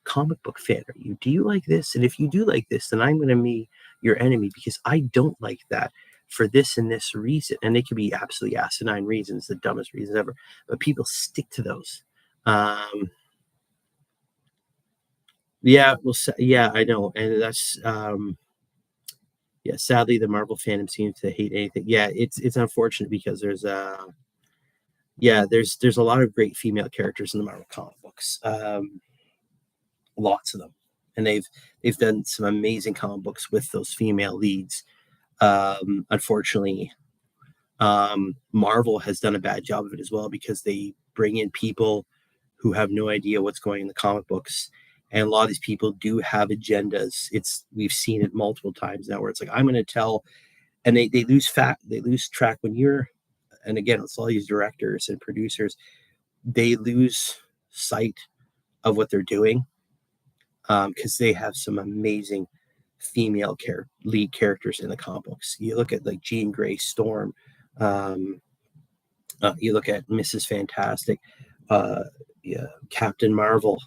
comic book fan are you? Do you like this? And if you do like this, then I'm going to be your enemy because I don't like that for this and this reason. And they could be absolutely asinine reasons, the dumbest reasons ever, but people stick to those. Um, Yeah, well, yeah, I know, and that's yeah. Sadly, the Marvel fandom seems to hate anything. Yeah, it's unfortunate because there's a lot of great female characters in the Marvel comic books, lots of them, and they've done some amazing comic books with those female leads. Unfortunately, Marvel has done a bad job of it as well, because they bring in people who have no idea what's going in the comic books, and a lot of these people do have agendas. We've seen it multiple times now, where it's like, I'm going to tell, and they lose track when you're, and again, it's all these directors and producers, they lose sight of what they're doing, because they have some amazing female lead characters in the comic books. You look at like Jean Grey, Storm, you look at Mrs. Fantastic, yeah, Captain Marvel.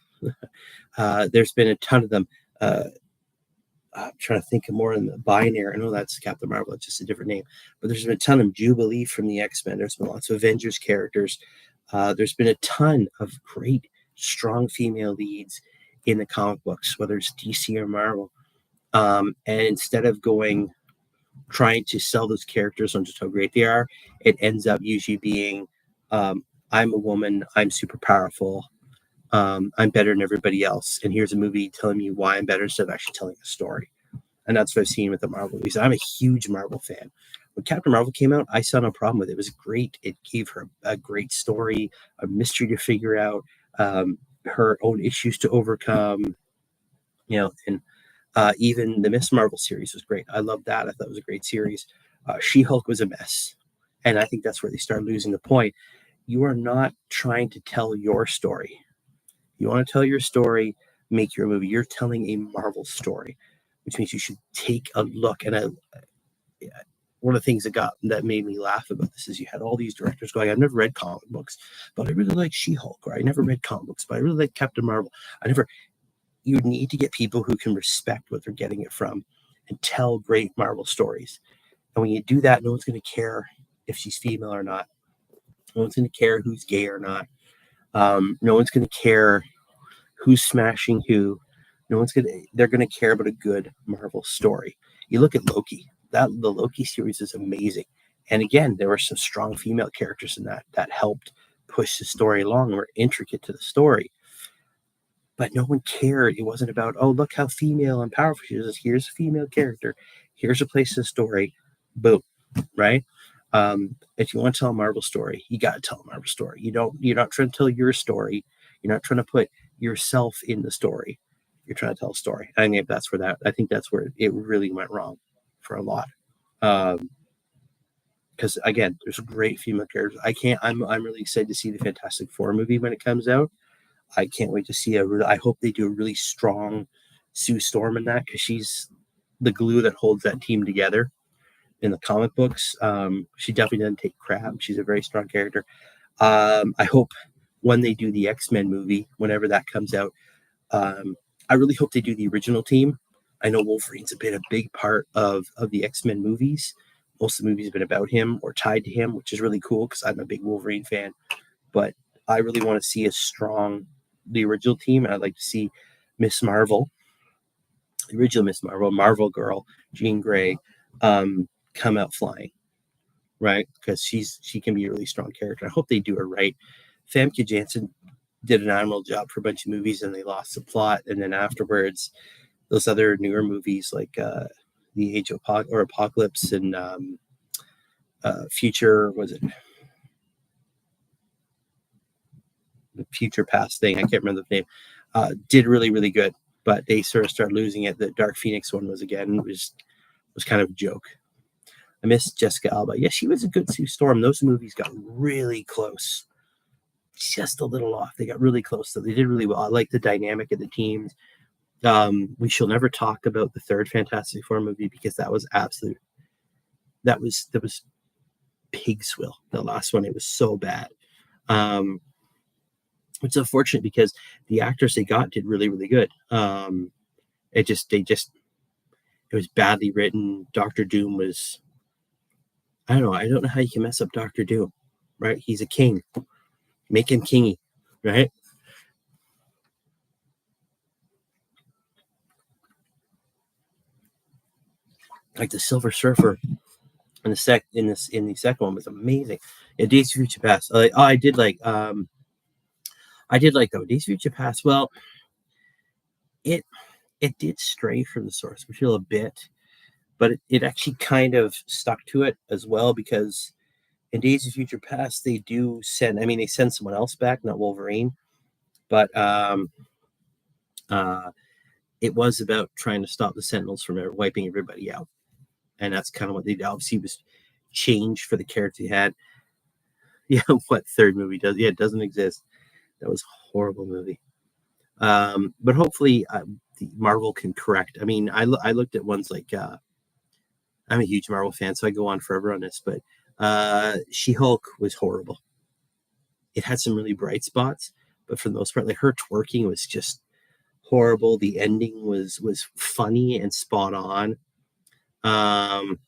There's been a ton of them. I'm trying to think of more in the binary. I know that's Captain Marvel, it's just a different name. But there's been a ton of Jubilee from the X-Men. There's been lots of Avengers characters. There's been a ton of great, strong female leads in the comic books, whether it's DC or Marvel. And instead of trying to sell those characters on just how great they are, it ends up usually being, I'm a woman, I'm super powerful, I'm better than everybody else, and here's a movie telling me why I'm better, instead of actually telling a story. And that's what I've seen with the Marvel movies. I'm a huge Marvel fan. When Captain Marvel came out, I saw no problem with it. It was great. It gave her a great story, a mystery to figure out, her own issues to overcome, and even the Miss Marvel series was great. I loved that. I thought it was a great series. She-Hulk was a mess. And I think that's where they start losing the point. You are not trying to tell your story. You want to tell your story, make your movie. You're telling a Marvel story, which means you should take a look. And one of the things that made me laugh about this is you had all these directors going, I've never read comic books, but I really like She-Hulk, or I never read comic books, but I really like Captain Marvel. You need to get people who can respect what they're getting it from and tell great Marvel stories. And when you do that, no one's going to care if she's female or not. No one's going to care who's gay or not. No one's going to care who's smashing who. They're going to care about a good Marvel story. You look at Loki. The Loki series is amazing. And again, there were some strong female characters in that helped push the story along and were intricate to the story. But no one cared. It wasn't about, oh, look how female and powerful she is. Here's a female character. Here's a place in the story. Boom. Right? If you want to tell a Marvel story, you got to tell a Marvel story. You're not trying to tell your story. You're not trying to put yourself in the story. You're trying to tell a story. I think that's where it really went wrong for a lot. Because again, there's great female characters. I'm really excited to see the Fantastic Four movie when it comes out. I can't wait to see I hope they do a really strong Sue Storm in that, because she's the glue that holds that team together in the comic books. She definitely doesn't take crap. She's a very strong character. I hope when they do the X-Men movie, whenever that comes out, I really hope they do the original team. I know Wolverine's been a big part of the X-Men movies. Most of the movies have been about him or tied to him, which is really cool because I'm a big Wolverine fan. But I really want to see the original team, and I'd like to see Miss Marvel, the original Miss Marvel, Marvel Girl, Jean Grey, come out flying, right? Because she can be a really strong character. I hope they do it right. Famke Janssen did an admirable job for a bunch of movies, and they lost the plot. And then afterwards, those other newer movies like The Age of Apocalypse and Future, was it the Future Past thing? I can't remember the name. Did really, really good, but they sort of started losing it. The Dark Phoenix one was kind of a joke. I miss Jessica Alba. Yeah, she was a good Sue Storm. Those movies got really close. Just a little off. They got really close, so they did really well. I like the dynamic of the teams. We shall never talk about the third Fantastic Four movie because that was pig swill. The last one, it was so bad. It's unfortunate because the actors they got did really, really good. It was badly written. Doctor Doom was, I don't know how you can mess up Doctor Doom, right? He's a king. Make him kingy, right? Like the Silver Surfer in the second one was amazing. Yeah, Days of Future Past. I did like Days of Future Past. Well, it did stray from the source material a bit, but it actually kind of stuck to it as well because in Days of Future Past they do send. I mean, they send someone else back, not Wolverine, but uh, it was about trying to stop the Sentinels from wiping everybody out, and that's kind of what they did. Obviously was changed for the character he had. Yeah, what third movie does? Yeah, it doesn't exist. That was a horrible movie. But hopefully, Marvel can correct. I mean, I looked at ones like I'm a huge Marvel fan, so I go on forever on this. But She-Hulk was horrible. It had some really bright spots, but for the most part, like her twerking was just horrible. The ending was funny and spot on. Um,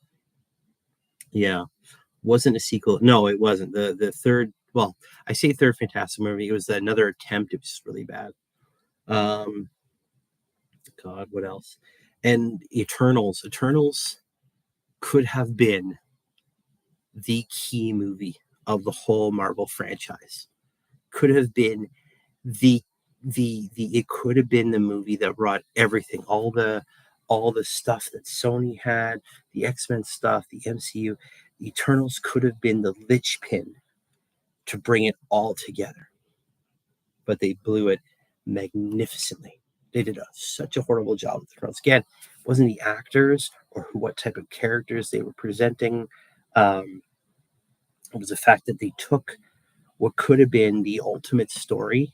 yeah, wasn't a sequel. No, it wasn't. The third. Well, I say third Fantastic movie. It was another attempt. It was just really bad. Um, God, what else? And Eternals. Eternals could have been the key movie of the whole Marvel franchise. Could have been the it could have been the movie that brought everything, all the stuff that Sony had, the X-Men stuff, the MCU. The Eternals could have been the linchpin to bring it all together. But they blew it magnificently. They did such a horrible job with the Eternals. Again, it wasn't the actors or what type of characters they were presenting. It was the fact that they took what could have been the ultimate story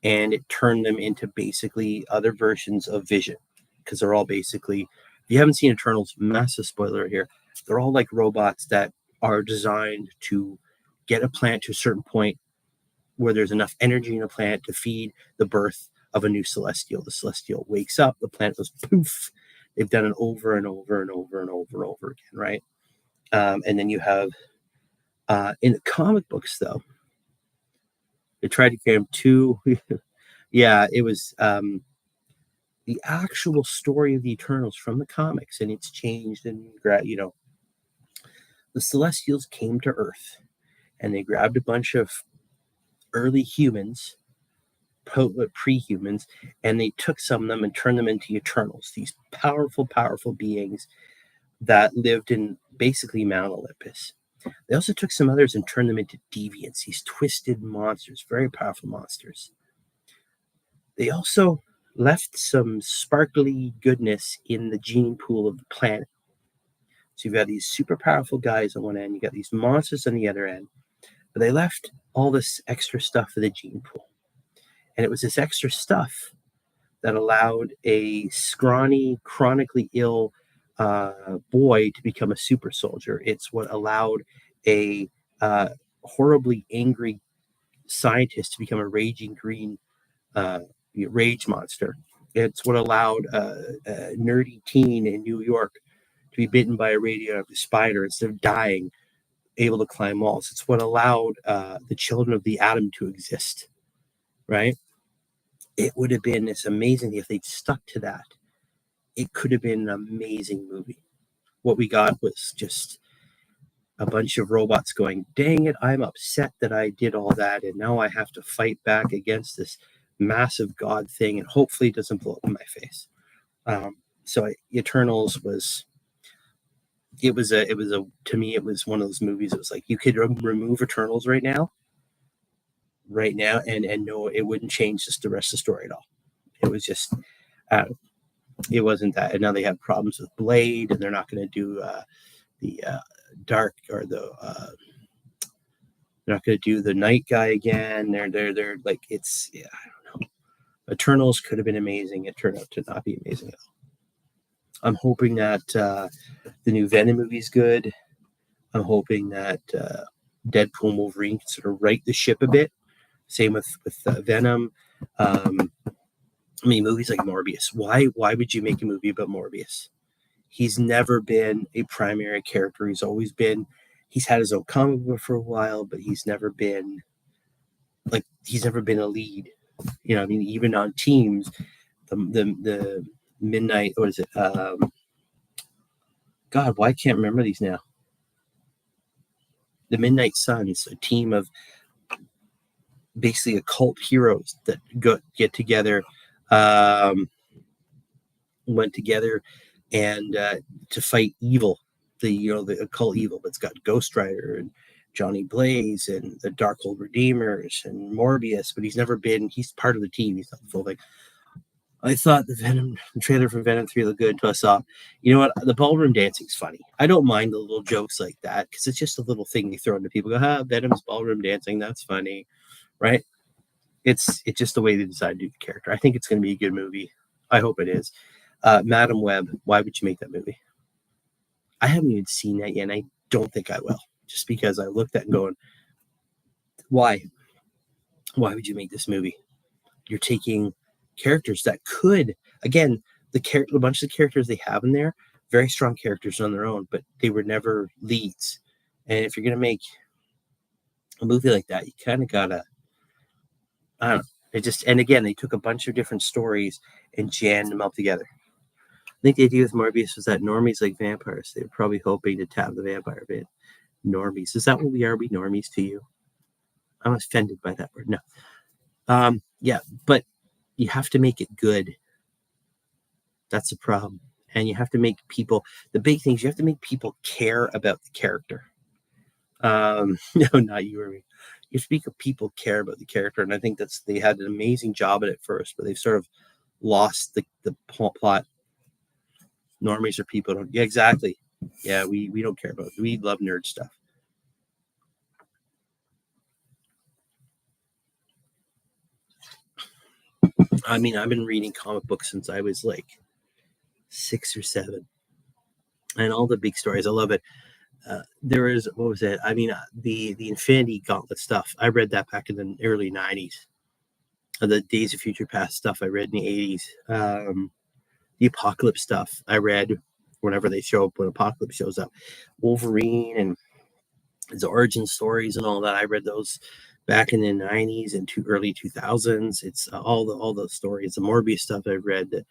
and it turned them into basically other versions of Vision, because they're all basically, if you haven't seen Eternals, massive spoiler here, they're all like robots that are designed to get a plant to a certain point where there's enough energy in a plant to feed the birth of a new celestial. The celestial wakes up, the plant goes poof. They've done it over and over and over and over and over again, right? And then you have in the comic books, though, they tried to get him to, yeah, it was the actual story of the Eternals from the comics, and it's changed. And the Celestials came to Earth, and they grabbed a bunch of early humans, pre-humans, and they took some of them and turned them into Eternals. These powerful, powerful beings that lived in basically Mount Olympus. They also took some others and turned them into deviants, these twisted monsters, very powerful monsters. They also left some sparkly goodness in the gene pool of the planet. So you've got these super powerful guys on one end, you got these monsters on the other end, but they left all this extra stuff in the gene pool. And it was this extra stuff that allowed a scrawny, chronically ill boy to become a super soldier. It's what allowed a horribly angry scientist to become a raging green rage monster. It's what allowed a nerdy teen in New York to be bitten by a radioactive spider instead of dying, able to climb walls. It's what allowed the children of the atom to exist, right? It would have been this amazing if they'd stuck to that. It could have been an amazing movie. What we got was just a bunch of robots going, dang it, I'm upset that I did all that, and now I have to fight back against this massive god thing, and hopefully it doesn't blow up in my face. So Eternals was to me it was one of those movies. It was like you could remove Eternals right now, and no, it wouldn't change just the rest of the story at all. It was just it wasn't that. And now they have problems with Blade, and they're not going to do the dark or they're not going to do the night guy again. They're like, it's, yeah, I don't know. Eternals could have been amazing. It turned out to not be amazing at all. I'm hoping that the new Venom movie is good. I'm hoping that Deadpool and Wolverine can sort of right the ship a bit. Same with Venom. I mean, movies like Morbius. Why would you make a movie about Morbius? He's never been a primary character. He's had his own comic book for a while, but he's never been a lead. I mean, even on teams, the Midnight, what is it? God, why can't I remember these now? The Midnight Suns, a team of basically occult heroes that get together. went together and to fight evil, the occult evil. But it's got Ghost Rider and Johnny Blaze and the Darkhold Redeemers and Morbius, but he's part of the team. He's not the full thing. I thought the trailer for Venom 3 looked good until I saw, you know what, the ballroom dancing's funny. I don't mind the little jokes like that because it's just a little thing they throw into people. Go, Venom's ballroom dancing, that's funny, right? It's just the way they decide to do the character. I think it's going to be a good movie. I hope it is. Madam Web, why would you make that movie? I haven't even seen that yet, and I don't think I will, just because I looked at it and going, why? Why would you make this movie? You're taking characters that could, again, a bunch of the characters they have in there, very strong characters on their own, but they were never leads. And if you're going to make a movie like that, you kind of got to, I don't know. And again, they took a bunch of different stories and jammed them all together. I think the idea with Morbius was that normies like vampires. They were probably hoping to tap the vampire bit. Normies. Is that what we are? We normies to you? I'm offended by that word. No. Yeah, but you have to make it good. That's the problem. And you have to make people, the big things, you have to make people care about the character. No, not you or me. You speak of people care about the character, and I think they had an amazing job at it first, but they've sort of lost the plot. Normies are people yeah, exactly. Yeah, we don't care about it. We love nerd stuff. I mean, I've been reading comic books since I was like 6 or 7, and all the big stories. I love it. There is, what was it? I mean, the Infinity Gauntlet stuff. I read that back in the early 90s. The Days of Future Past stuff I read in the 80s. The Apocalypse stuff I read whenever they show up, when Apocalypse shows up. Wolverine and his origin stories and all that. I read those back in the 90s and early 2000s. It's all the stories. The Morbius stuff I read, the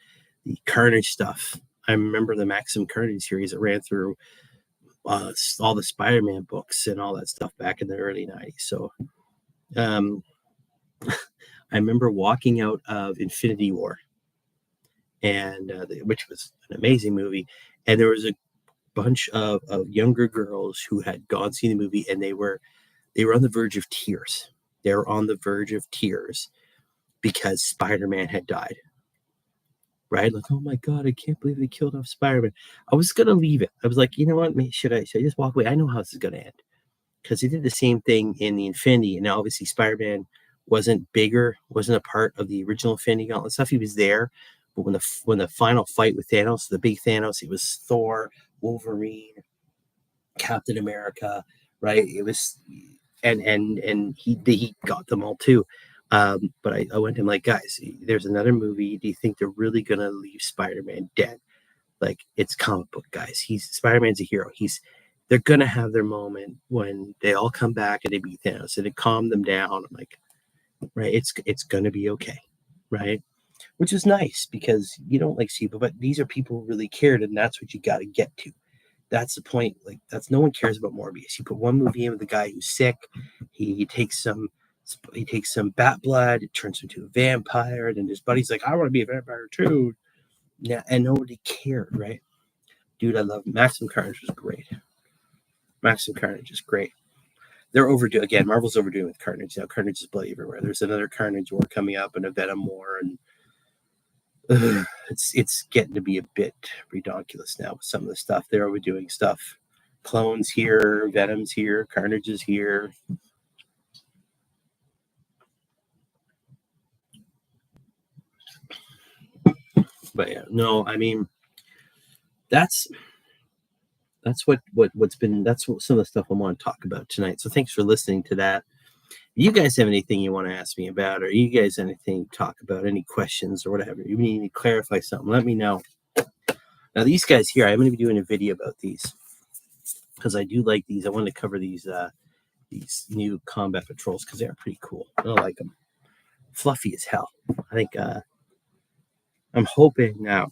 Carnage stuff. I remember the Maximum Carnage series that ran through all the Spider-Man books and all that stuff back in the early 90s. So I remember walking out of Infinity War, and which was an amazing movie, and there was a bunch of younger girls who had gone see the movie, and they were on the verge of tears. They were on the verge of tears because Spider-Man had died. Right? Like, oh my God, I can't believe they killed off Spider-Man. I was going to leave it. I was like, you know what? Should I just walk away? I know how this is going to end. Because he did the same thing in the Infinity. And now, obviously, Spider-Man wasn't a part of the original Infinity Gauntlet stuff. He was there. But when the final fight with Thanos, the big Thanos, it was Thor, Wolverine, Captain America, right? It was, and he got them all too. But I went to him like, guys, there's another movie. Do you think they're really gonna leave Spider-Man dead? Like, it's comic book, guys. Spider-Man's a hero. They're gonna have their moment when they all come back and they beat Thanos and it calmed them down. I'm like, right, it's gonna be okay, right? Which is nice because you don't like see people, but these are people who really cared, and that's what you got to get to. That's the point. Like, no one cares about Morbius. You put one movie in with the guy who's sick. He takes some bat blood. It turns him into a vampire. And then his buddy's like, I want to be a vampire too. Yeah, and nobody cared, right? Dude, I love Maximum Carnage was great. Maximum Carnage is great. They're overdue again. Marvel's overdoing with Carnage now. Carnage is bloody everywhere. There's another Carnage war coming up and a Venom war, and it's getting to be a bit ridiculous now with some of the stuff. They're overdoing stuff. Clones here, Venom's here, Carnage is here. But yeah, no, I mean, that's what's been, that's what some of the stuff I want to talk about tonight. So thanks for listening to that. If you guys have anything you want to ask me about, or you guys anything to talk about, any questions or whatever, you need to clarify something, let me know. Now these guys here, I'm going to be doing a video about these because I do like these. I want to cover these new combat patrols because they're pretty cool. I like them. Fluffy as hell. I think I'm hoping now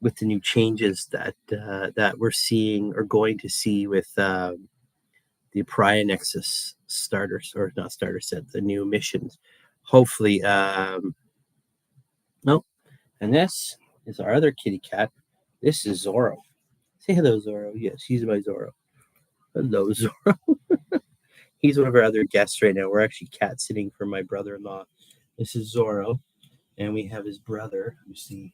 with the new changes that we're seeing or going to see with the Pariah Nexus starters, or not starter set, the new missions. Hopefully, and this is our other kitty cat. This is Zorro. Say hello, Zorro. Yes, he's my Zorro. Hello, Zorro. He's one of our other guests right now. We're actually cat sitting for my brother-in-law. This is Zorro, and we have his brother, who's the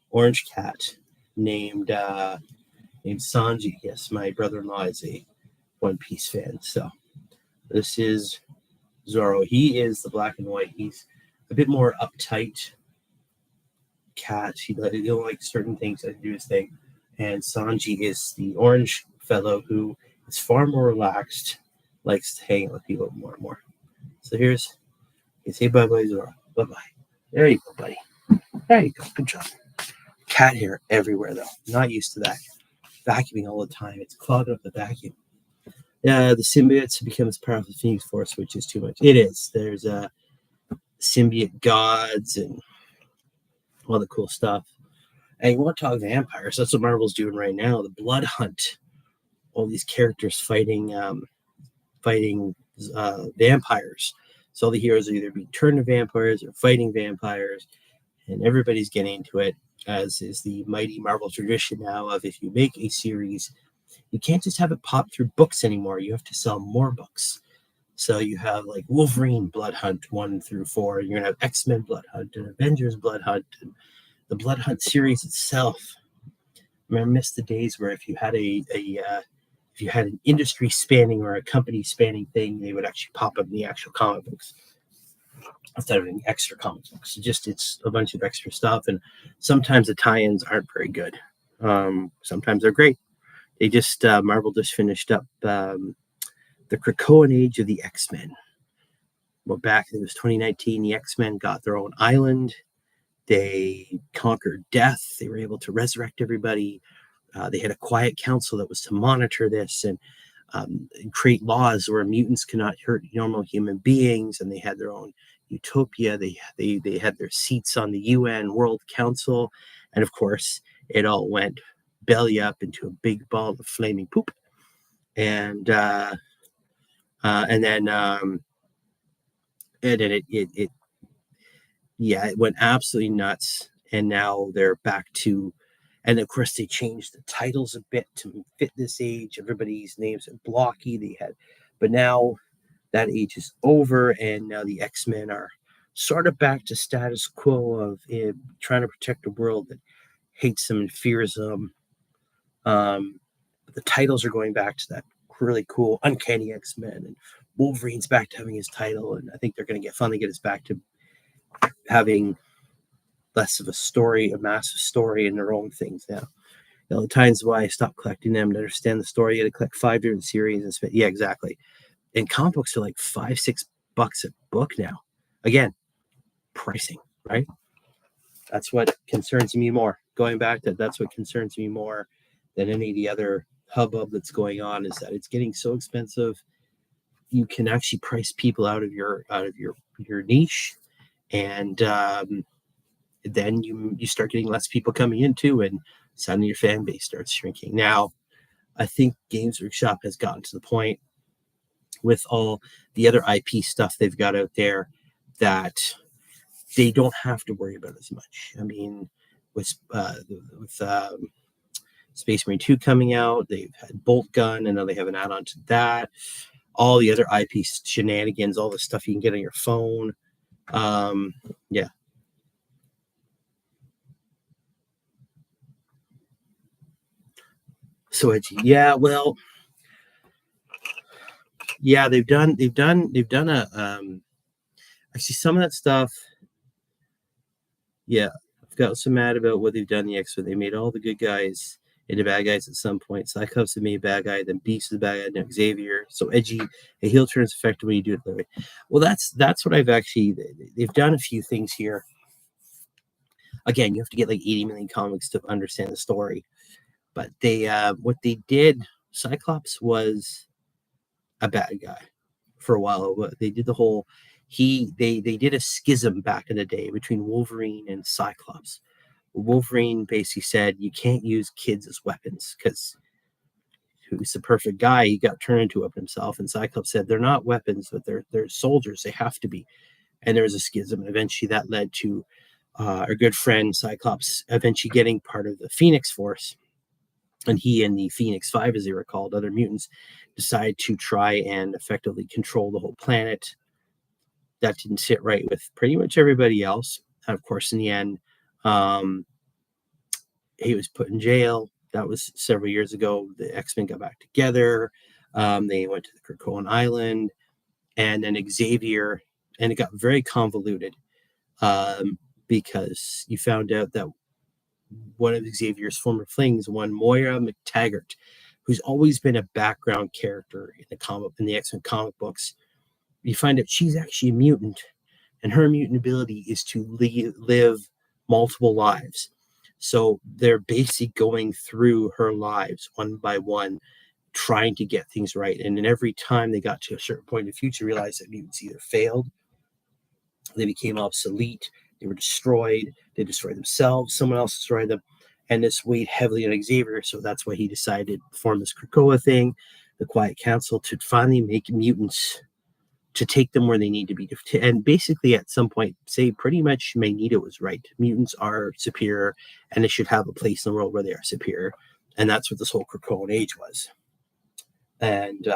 orange cat named Sanji. Yes, my brother-in-law is a One Piece fan. So this is Zorro. He is the black and white. He's a bit more uptight cat. He don't like certain things to do his thing. And Sanji is the orange fellow who is far more relaxed, likes to hang out with people more and more. So here's, you say bye-bye, Zorro. Bye-bye. There you go, buddy. There you go. Good job. Cat hair everywhere, though. Not used to that. Vacuuming all the time. It's clogging up the vacuum. Yeah, the symbiotes becomes part of the Phoenix Force, which is too much. It is. There's symbiote gods and all the cool stuff. And you want to talk vampires? That's what Marvel's doing right now. The Blood Hunt. All these characters fighting vampires. So all the heroes are either being turned to vampires or fighting vampires, and everybody's getting into it, as is the mighty Marvel tradition now of if you make a series, you can't just have it pop through books anymore. You have to sell more books. So you have like Wolverine Blood Hunt 1 through 4, and you're going to have X-Men Blood Hunt and Avengers Blood Hunt, and the Blood Hunt series itself. I miss the days where if you had if you had an industry spanning or a company spanning thing, they would actually pop up in the actual comic books instead of in extra comic books. It's a bunch of extra stuff, and sometimes the tie-ins aren't very good. Sometimes they're great. They just Marvel just finished up the Krakoan Age of the X-Men. Well, back it was 2019. The X-Men got their own island. They conquered death. They were able to resurrect everybody. They had a quiet council that was to monitor this and create laws where mutants cannot hurt normal human beings. And they had their own utopia. They had their seats on the UN World Council. And of course, it all went belly up into a big ball of flaming poop. And then it went absolutely nuts. And now they're back to. And of course, they changed the titles a bit to fit this age. Everybody's names are blocky. But now that age is over, and now the X-Men are sort of back to status quo of trying to protect a world that hates them and fears them. But the titles are going back to that really cool, uncanny X-Men, and Wolverine's back to having his title, and I think they're going to finally get us back to having less of a massive story in their own things now. The times why I stopped collecting them to understand the story, you had to collect 5 different series and spend. Yeah, exactly. And comic books are like $5-6 a book now. Again, pricing, right? That's what concerns me more. Going back to that's what concerns me more than any of the other hubbub that's going on, is that it's getting so expensive. You can actually price people out of your niche, and then you start getting less people coming into, and suddenly your fan base starts shrinking. Now, I think Games Workshop has gotten to the point with all the other IP stuff they've got out there that they don't have to worry about as much. I mean, with Space Marine 2 coming out, they've had Bolt Gun, and now they have an add-on to that. All the other IP shenanigans, all the stuff you can get on your phone. Yeah. So edgy. Yeah, well, yeah, they've done a actually some of that stuff. Yeah, I've got so mad about what they've done the X-Men. They made all the good guys into bad guys at some point. Cyclops have made bad guy, then Beast is bad guy, now Xavier. So edgy. A heel turns effective when you do it that way. Well, that's what they've done a few things here. Again, you have to get like 80 million comics to understand the story. But what they did, Cyclops was a bad guy for a while. They did the whole they did a schism back in the day between Wolverine and Cyclops. Wolverine basically said you can't use kids as weapons because who's the perfect guy? He got turned into a weapon himself. And Cyclops said they're not weapons, but they're soldiers. They have to be. And there was a schism, and eventually that led to our good friend Cyclops eventually getting part of the Phoenix Force, and he and the Phoenix Five, as they were called, other mutants, decide to try and effectively control the whole planet. That didn't sit right with pretty much everybody else. And of course, in the end, um, he was put in jail. That was several years ago. The X-Men got back together. They went to the Krakoan Island, and then Xavier, and it got very convoluted because you found out that one of Xavier's former flings, one Moira McTaggart, who's always been a background character in the X-Men comic books, you find out she's actually a mutant, and her mutant ability is to live multiple lives. So they're basically going through her lives one by one, trying to get things right. And then every time they got to a certain point in the future, realized that mutants either failed, they became obsolete, they were destroyed, they destroyed themselves, someone else destroyed them. And this weighed heavily on Xavier. So that's why he decided to form this Krakoa thing, the Quiet Council, to finally make mutants, to take them where they need to be. And basically, at some point, say pretty much Magneto was right. Mutants are superior, and they should have a place in the world where they are superior. And that's what this whole Krakoan age was. And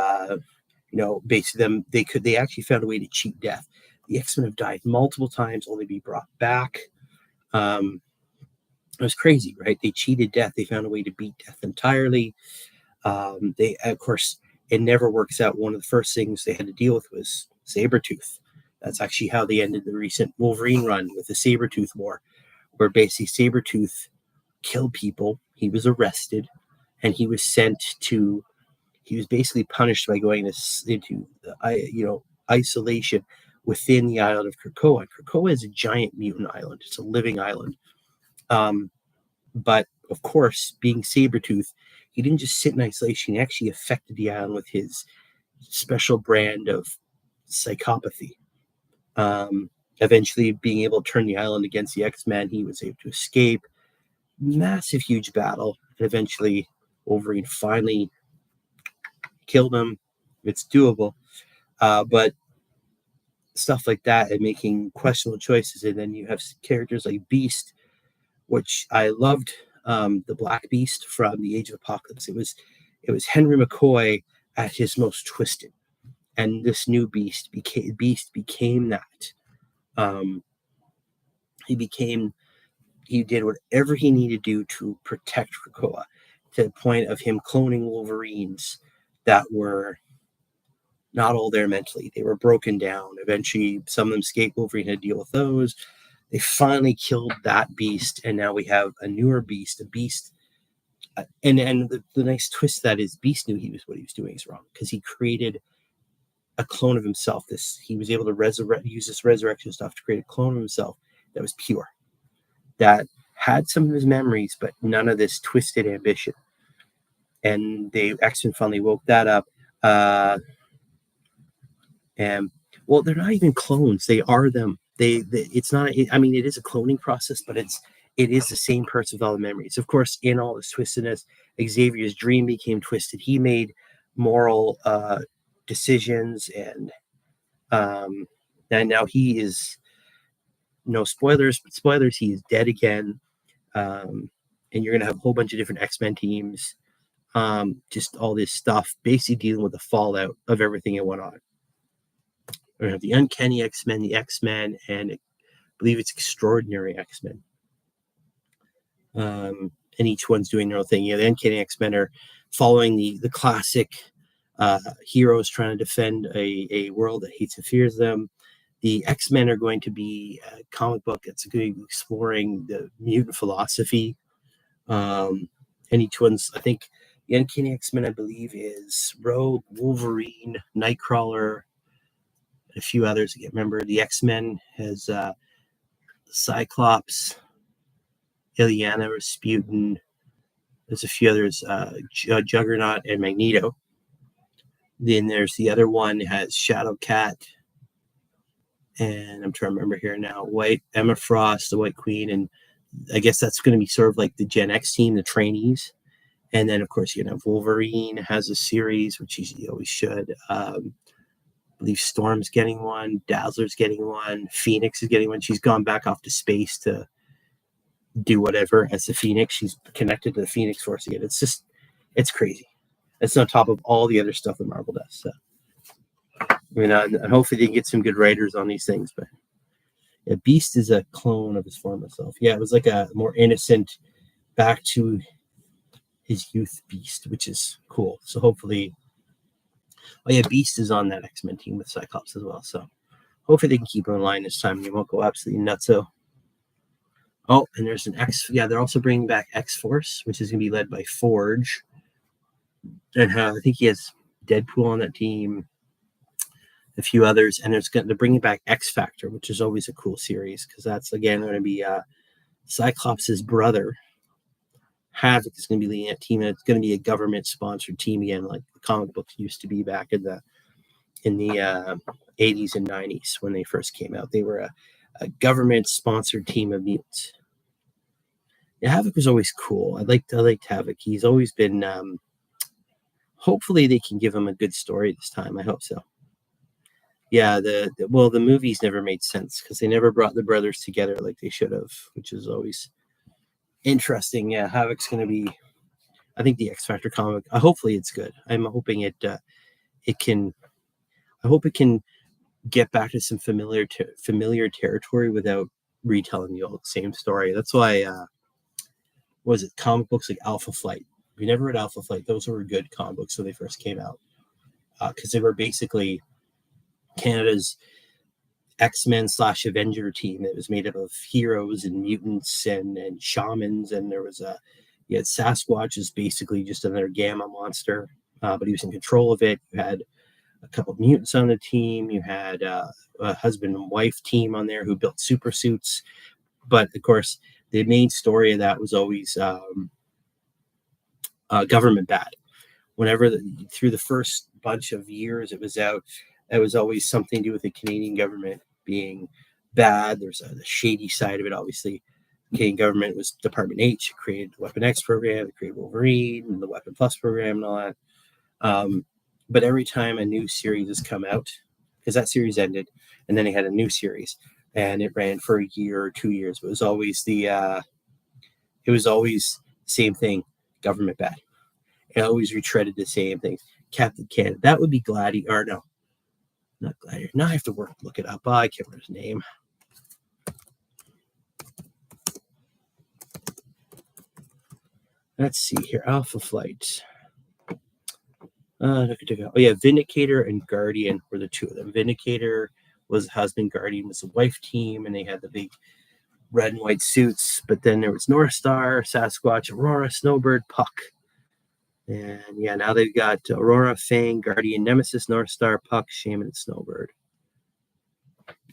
basically, they actually found a way to cheat death. The X-Men have died multiple times, only be brought back. It was crazy, right? They cheated death. They found a way to beat death entirely. Of course, it never works out. One of the first things they had to deal with was Sabretooth. That's actually how they ended the recent Wolverine run, with the Sabretooth War, where basically Sabretooth killed people. He was arrested, and he was basically punished by going into isolation within the island of Krakoa. Krakoa is a giant mutant island. It's a living island. But of course, being Sabretooth, he didn't just sit in isolation. He actually affected the island with his special brand of psychopathy. Eventually, being able to turn the island against the X-Men, he was able to escape. Massive, huge battle. And eventually, Wolverine finally killed him. It's doable. But stuff like that and making questionable choices. And then you have characters like Beast, which I loved, the Black Beast from the Age of Apocalypse. It was Henry McCoy at his most twisted, and this new Beast became that. He did whatever he needed to do to protect Krakoa, to the point of him cloning Wolverines that were not all there mentally. They were broken down. Eventually, some of them escaped. Wolverine had to deal with those. They finally killed that Beast, and now we have a newer Beast, and the nice twist that is, Beast knew what he was doing is wrong, because he created a clone of himself. He was able to use this resurrection stuff to create a clone of himself that was pure, that had some of his memories, but none of this twisted ambition. And they X-Men finally woke that up. And well, they're not even clones; they are them. It's not. I mean, it is a cloning process, but it is the same person with all the memories. Of course, in all this twistedness, Xavier's dream became twisted. He made moral decisions, and now he is, no spoilers, but spoilers, he is dead again. And you're gonna have a whole bunch of different X-Men teams, just all this stuff, basically dealing with the fallout of everything that went on. We're gonna have the Uncanny X-Men, the X-Men, and I believe it's Extraordinary X-Men. And each one's doing their own thing. The Uncanny X-Men are following the classic heroes trying to defend a world that hates and fears them. The X-Men are going to be a comic book that's going to be exploring the mutant philosophy. And each one's, I think, the Uncanny X-Men, I believe, is Rogue, Wolverine, Nightcrawler, a few others I can't remember. The X-Men has Cyclops, Illyana, Rasputin. There's a few others, Juggernaut and Magneto. Then there's the other one that has Shadowcat, and I'm trying to remember here now, Emma Frost, the White Queen, and I guess that's going to be sort of like the Gen X team, the trainees. And then, of course, Wolverine has a series, which he always should. I believe Storm's getting one, Dazzler's getting one, Phoenix is getting one. She's gone back off to space to do whatever as the Phoenix. She's connected to the Phoenix Force again. It's crazy. It's on top of all the other stuff that Marvel does. So, and hopefully they can get some good writers on these things. But yeah, Beast is a clone of his former self. Yeah, it was like a more innocent, back to his youth Beast, which is cool. So hopefully, Beast is on that X-Men team with Cyclops as well. So hopefully they can keep him in line this time. He won't go absolutely nuts. So, and there's an X. Yeah, they're also bringing back X-Force, which is going to be led by Forge. And I think he has Deadpool on that team, a few others, and they're bringing back X Factor, which is always a cool series because that's again going to be Cyclops' brother. Havoc is going to be leading that team, and it's going to be a government-sponsored team again, like the comic books used to be back in the 80s and 90s when they first came out. They were a government-sponsored team of mutants. Yeah, Havoc was always cool. I liked Havoc. He's always been. Hopefully, they can give him a good story this time. I hope so. Yeah, the movies never made sense because they never brought the brothers together like they should have, which is always interesting. Yeah, Havoc's going to be. I think the X Factor comic. Hopefully, it's good. I'm hoping it can. I hope it can get back to some familiar territory without retelling the old same story. That's why. Was it comic books like Alpha Flight? We never read Alpha Flight. Those were good comic books when they first came out because they were basically Canada's X-Men / Avenger team. It was made up of heroes and mutants and shamans, and there was you had Sasquatch is basically just another gamma monster, but he was in control of it. You had a couple of mutants on the team. You had a husband and wife team on there who built super suits, but of course the main story of that was always government bad. Whenever through the first bunch of years it was out, it was always something to do with the Canadian government being bad. There's the shady side of it. Obviously, the Canadian government was Department H. It created the Weapon X program, it created Wolverine, and the Weapon Plus program, and all that. But every time a new series has come out, because that series ended, and then they had a new series, and it ran for a year or 2 years. But it was always the same thing: government bad. It always retreaded the same things. Captain Canada. That would be Gladiator. Or no, not Gladiator. Now I have to look it up. I can't remember his name. Let's see here. Alpha Flight. Oh yeah, Vindicator and Guardian were the two of them. Vindicator was the husband, Guardian was the wife team, and they had the big red and white suits. But then there was North Star, Sasquatch, Aurora, Snowbird, Puck. And yeah, now they've got Aurora, Fang, Guardian, Nemesis, North Star, Puck, Shaman, and Snowbird.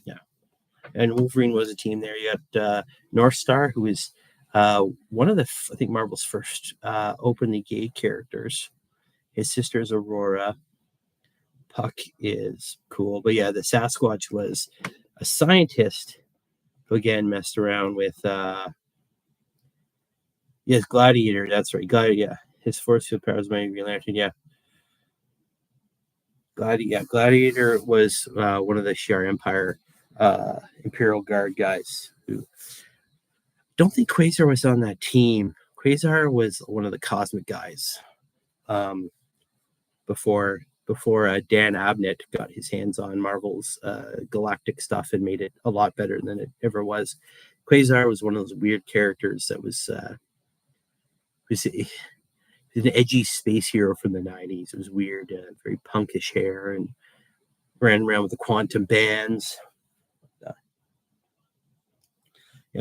Yeah. And Wolverine was a team there. You got North Star, who is one of I think Marvel's first openly gay characters. His sister is Aurora. Puck is cool. But yeah, the Sasquatch was a scientist who again messed around with Gladiator. That's right. Gladiator, yeah. His force field powers might be Lantern, yeah. Gladiator was one of the Shi'ar Empire Imperial Guard guys who don't think Quasar was on that team. Quasar was one of the cosmic guys before Dan Abnett got his hands on Marvel's galactic stuff and made it a lot better than it ever was. Quasar was one of those weird characters that was an edgy space hero from the 90s. It was weird, very punkish hair, and ran around with the quantum bands.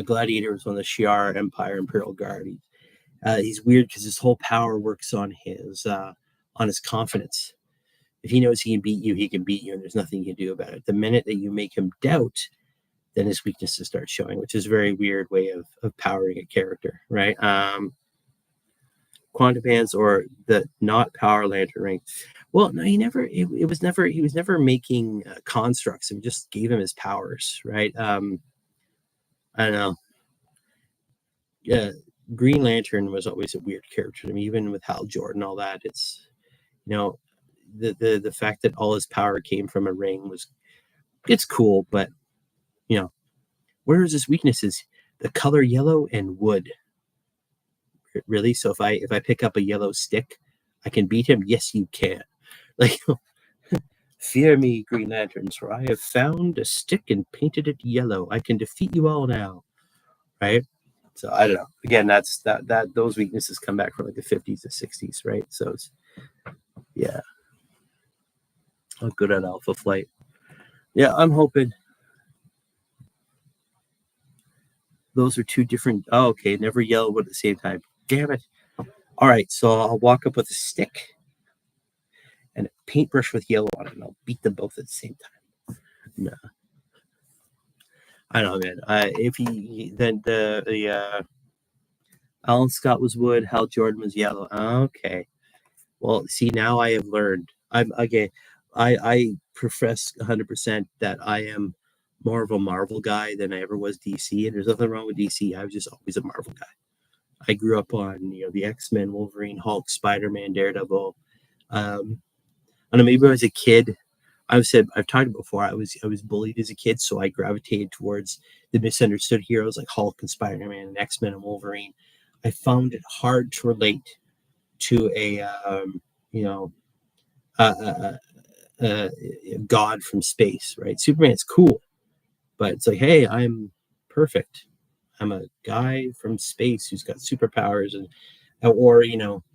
Gladiator was one of the Shi'ar Empire Imperial Guard. He's weird because his whole power works on his confidence. If he knows he can beat you, and there's nothing you can do about it. The minute that you make him doubt, then his weaknesses start showing, which is a very weird way of powering a character, right? Quantum bands or the not power lantern ring. Well, no, he was never making constructs. It just gave him his powers, right? I don't know. Yeah, Green Lantern was always a weird character to me, even with Hal Jordan, all that. It's the fact that all his power came from a ring it's cool, but where is his weaknesses? the color yellow and wood. Really? So if I pick up a yellow stick, I can beat him? Yes, you can. Like, fear me, Green Lanterns, for I have found a stick and painted it yellow. I can defeat you all now. Right? So I don't know. Again, that's that those weaknesses come back from like the 50s to 60s, right? So it's yeah. I'm good at Alpha Flight. Yeah, I'm hoping those are two different. Oh, okay. Never yell at the same time. Damn it. All right. So I'll walk up with a stick and a paintbrush with yellow on it, and I'll beat them both at the same time. No, I don't know, man. If he then the Alan Scott was wood, Hal Jordan was yellow. Okay. Well, see, now I have learned. I'm okay. I profess 100% that I am more of a Marvel guy than I ever was DC, and there's nothing wrong with DC. I was just always a Marvel guy. I grew up on the X-Men, Wolverine, Hulk, Spider-Man, Daredevil. I don't know, maybe I was a kid. I've talked before. I was bullied as a kid, so I gravitated towards the misunderstood heroes like Hulk and Spider-Man and X-Men and Wolverine. I found it hard to relate to you know a, a god from space, right? Superman's cool, but it's like, hey, I'm perfect. I'm a guy from space who's got superpowers, and or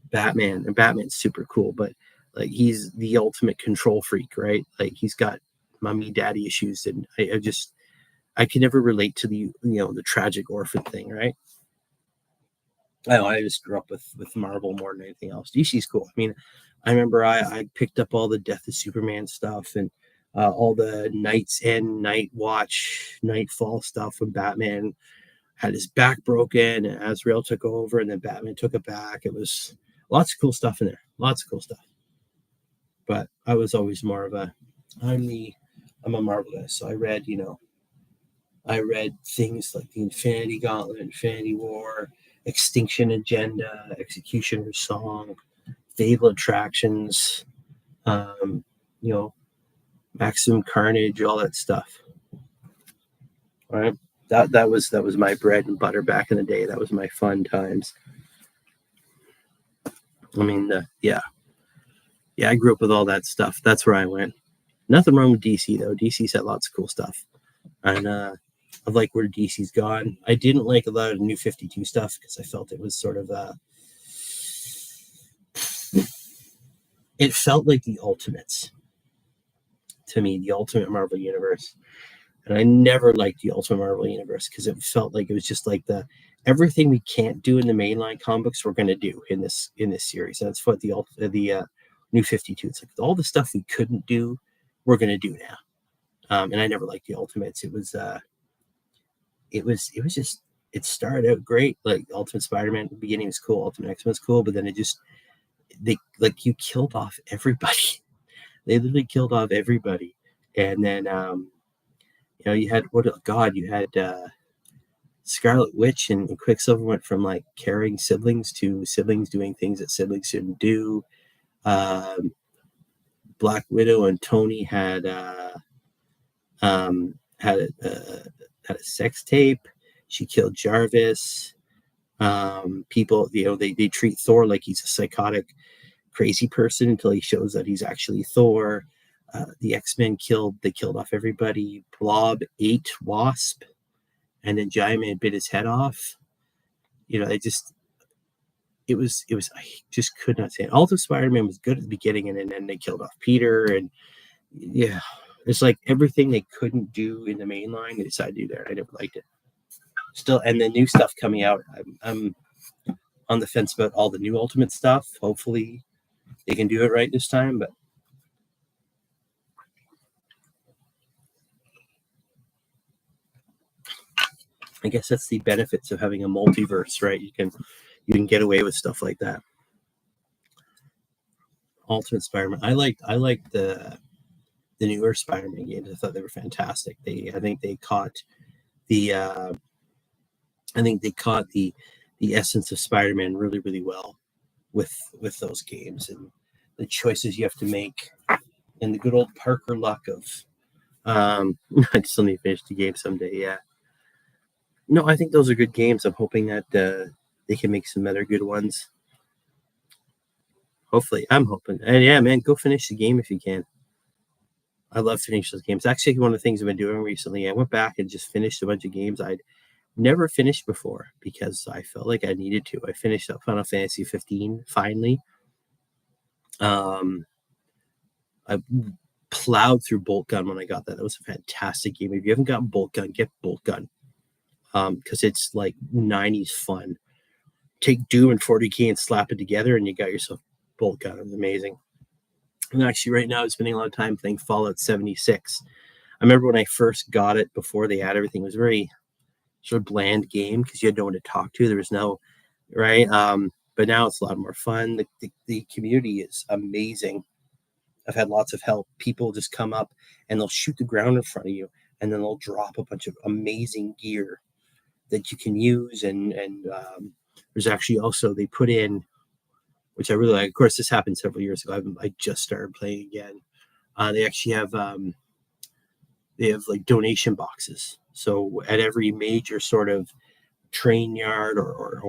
Batman. And Batman's super cool, but like he's the ultimate control freak, right? Like he's got mommy daddy issues, and I can never relate to the tragic orphan thing, right? I just grew up with Marvel more than anything else. DC's cool. I mean, I remember I picked up all the Death of Superman stuff and all the Night's End, Night Watch, Nightfall stuff when Batman had his back broken and Azrael took over and then Batman took it back. It was lots of cool stuff in there. Lots of cool stuff. But I was always more of I'm a Marvel guy. So I read things like the Infinity Gauntlet, Infinity War, Extinction Agenda, Executioner's Song, Fatal Attractions, um, you know, Maximum Carnage, all that stuff. All right. That was my bread and butter back in the day. That was my fun times. I mean, yeah, I grew up with all that stuff. That's where I went. Nothing wrong with DC though. DC's had lots of cool stuff, and I like where DC's gone. I didn't like a lot of New 52 stuff because I felt it was sort of it felt like the Ultimates to me, the Ultimate Marvel Universe. And I never liked the Ultimate Marvel Universe because it felt like it was just like the everything we can't do in the mainline comics we're going to do in this series. And that's what the New 52. It's like all the stuff we couldn't do, we're going to do now. And I never liked the Ultimates. It was just it started out great. Like Ultimate Spider-Man at the beginning was cool, Ultimate X-Men was cool, but then you killed off everybody. They literally killed off everybody, and then you had you had Scarlet Witch and Quicksilver went from like carrying siblings to siblings doing things that siblings shouldn't do. Black Widow and Tony had had a sex tape. She killed Jarvis. People, they treat Thor like he's a psychotic, crazy person until he shows that he's actually Thor. The X-Men killed off everybody. Blob ate Wasp, and then Giant Man bit his head off. I just could not say it. Ultimate Spider-Man was good at the beginning, and then they killed off Peter, and yeah, it's like everything they couldn't do in the main line, they decided to do there. I never liked it. Still, and the new stuff coming out, I'm on the fence about all the new Ultimate stuff. Hopefully, they can do it right this time, but I guess that's the benefits of having a multiverse, right? You can get away with stuff like that. Ultimate Spider-Man. I liked the newer Spider-Man games. I thought they were fantastic. I think they caught the essence of Spider-Man really, really well with those games and the choices you have to make and the good old Parker luck of I still need to finish the game someday. Yeah. No, I think those are good games. I'm hoping that they can make some other good ones. Hopefully, I'm hoping. And yeah, man, go finish the game if you can. I love finishing those games. Actually, one of the things I've been doing recently, I went back and just finished a bunch of games I'd never finished before because I felt like I needed to. I finished up Final Fantasy 15 finally. Um, I plowed through Bolt Gun when I got that. That was a fantastic game. If you haven't got Bolt Gun, get Bolt Gun because it's like 90s fun. Take Doom and 40K and slap it together, and you got yourself Bolt Gun. It was amazing. And actually, right now, I'm spending a lot of time playing Fallout 76. I remember when I first got it before they had everything, it was a very sort of bland game because you had no one to talk to. There was no, right? But now it's a lot more fun. The community is amazing. I've had lots of help. People just come up and they'll shoot the ground in front of you, and then they'll drop a bunch of amazing gear that you can use. And there's actually also, they put in, which I really like. Of course, this happened several years ago. I just started playing again. They actually have like donation boxes. So at every major sort of train yard or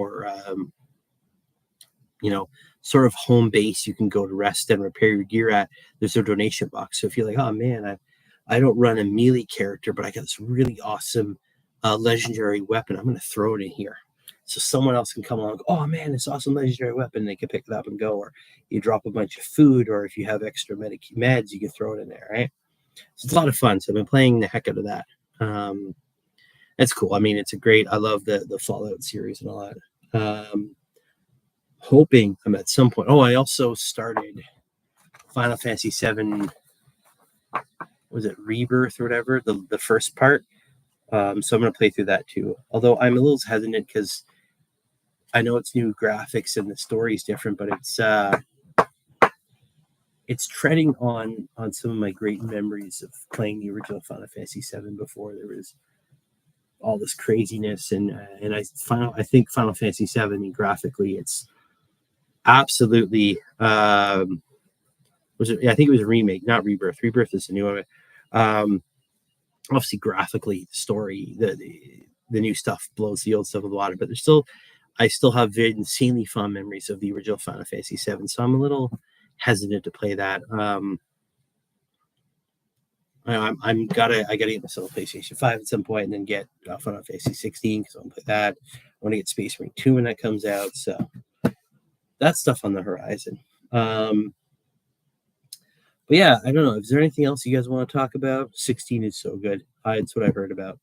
sort of home base you can go to rest and repair your gear at, there's a donation box. So if you're like, oh man, I don't run a melee character, but I got this really awesome legendary weapon, I'm going to throw it in here. So someone else can come along and go, oh man, this awesome legendary weapon. They can pick it up and go. Or you drop a bunch of food, or if you have extra meds, you can throw it in there, right? So it's a lot of fun. So I've been playing the heck out of that. It's cool. I mean, it's a great, I love the Fallout series and all that. Hoping I'm at some point. Oh, I also started Final Fantasy 7. Was it Rebirth or whatever? The first part. So I'm going to play through that too. Although I'm a little hesitant because I know it's new graphics and the story is different, but it's treading on some of my great memories of playing the original Final Fantasy 7 before there was all this craziness. And I think Final Fantasy 7 graphically, it's absolutely I think it was a remake, not Rebirth. Rebirth is a new one. Obviously graphically, the story, the new stuff blows the old stuff with water, but I still have very insanely fond memories of the original Final Fantasy 7, so I'm a little hesitant to play that. I gotta get myself a PlayStation 5 at some point, and then get Final Fantasy 16 because I want to play that. I want to get Space Marine 2 when that comes out, so that's stuff on the horizon. But yeah, I don't know. Is there anything else you guys want to talk about? 16 is so good. It's what I've heard about.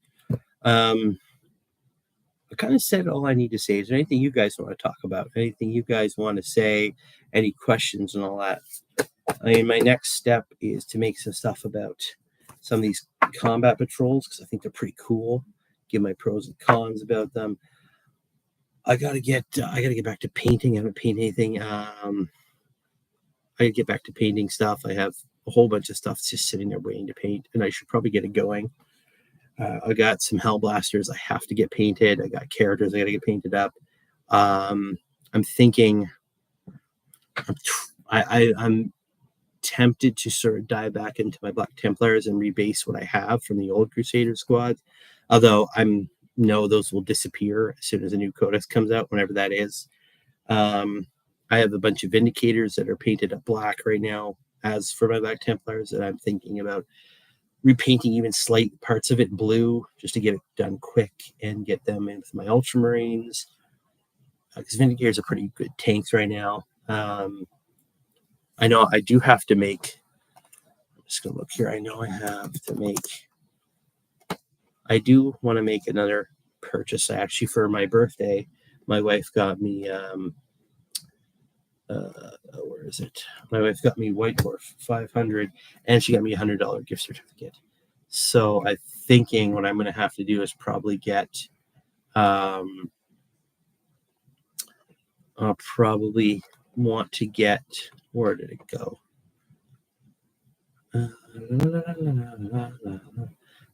I kind of said all I need to say. Is there anything you guys want to talk about? Anything you guys want to say? Any questions and all that? I mean, my next step is to make some stuff about some of these combat patrols because I think they're pretty cool. Give my pros and cons about them. I gotta get back to painting. I haven't painted anything. I gotta get back to painting stuff. I have a whole bunch of stuff just sitting there waiting to paint, and I should probably get it going. I got some Hellblasters I have to get painted. I got characters I got to get painted up. I'm thinking I'm tempted to sort of dive back into my Black Templars and rebase what I have from the old Crusader squad. Although know those will disappear as soon as a new codex comes out, whenever that is. I have a bunch of Vindicators that are painted up black right now as for my Black Templars, and I'm thinking about repainting even slight parts of it blue just to get it done quick and get them in with my Ultramarines. Because Vindicators are pretty good tanks right now. I know I do have to make, I'm just going to look here. I know I have to make, I do want to make another purchase. Actually, for my birthday, my wife got me, where is it? My wife got me White Dwarf 500, and she got me $100 gift certificate. So I'm thinking what I'm going to have to do is probably get, I'll probably want to get, where did it go?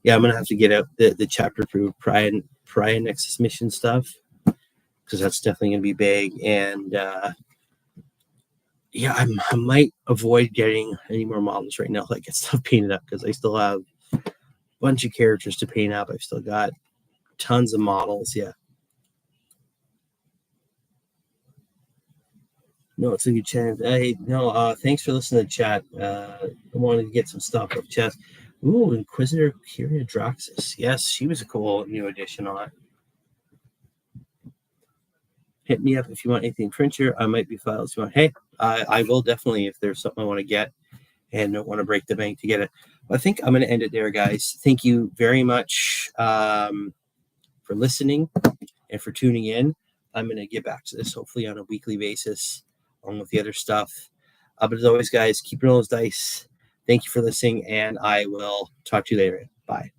Yeah, I'm going to have to get out the chapter approved Pariah Nexus mission stuff, because that's definitely going to be big. And yeah, I might avoid getting any more models right now. Like, get stuff painted up because I still have a bunch of characters to paint up. I've still got tons of models. Yeah. No, it's a good chance. Hey, no, thanks for listening to chat. I wanted to get some stuff of chess. Ooh, Inquisitor Kyria Draxus. Yes, she was a cool new addition on it. Hit me up if you want anything printer. I might be files you want. Hey, I will definitely if there's something I want to get and don't want to break the bank to get it. I think I'm going to end it there, guys. Thank you very much for listening and for tuning in. I'm going to get back to this hopefully on a weekly basis along with the other stuff. But as always, guys, keep rolling those dice. Thank you for listening, and I will talk to you later. Bye.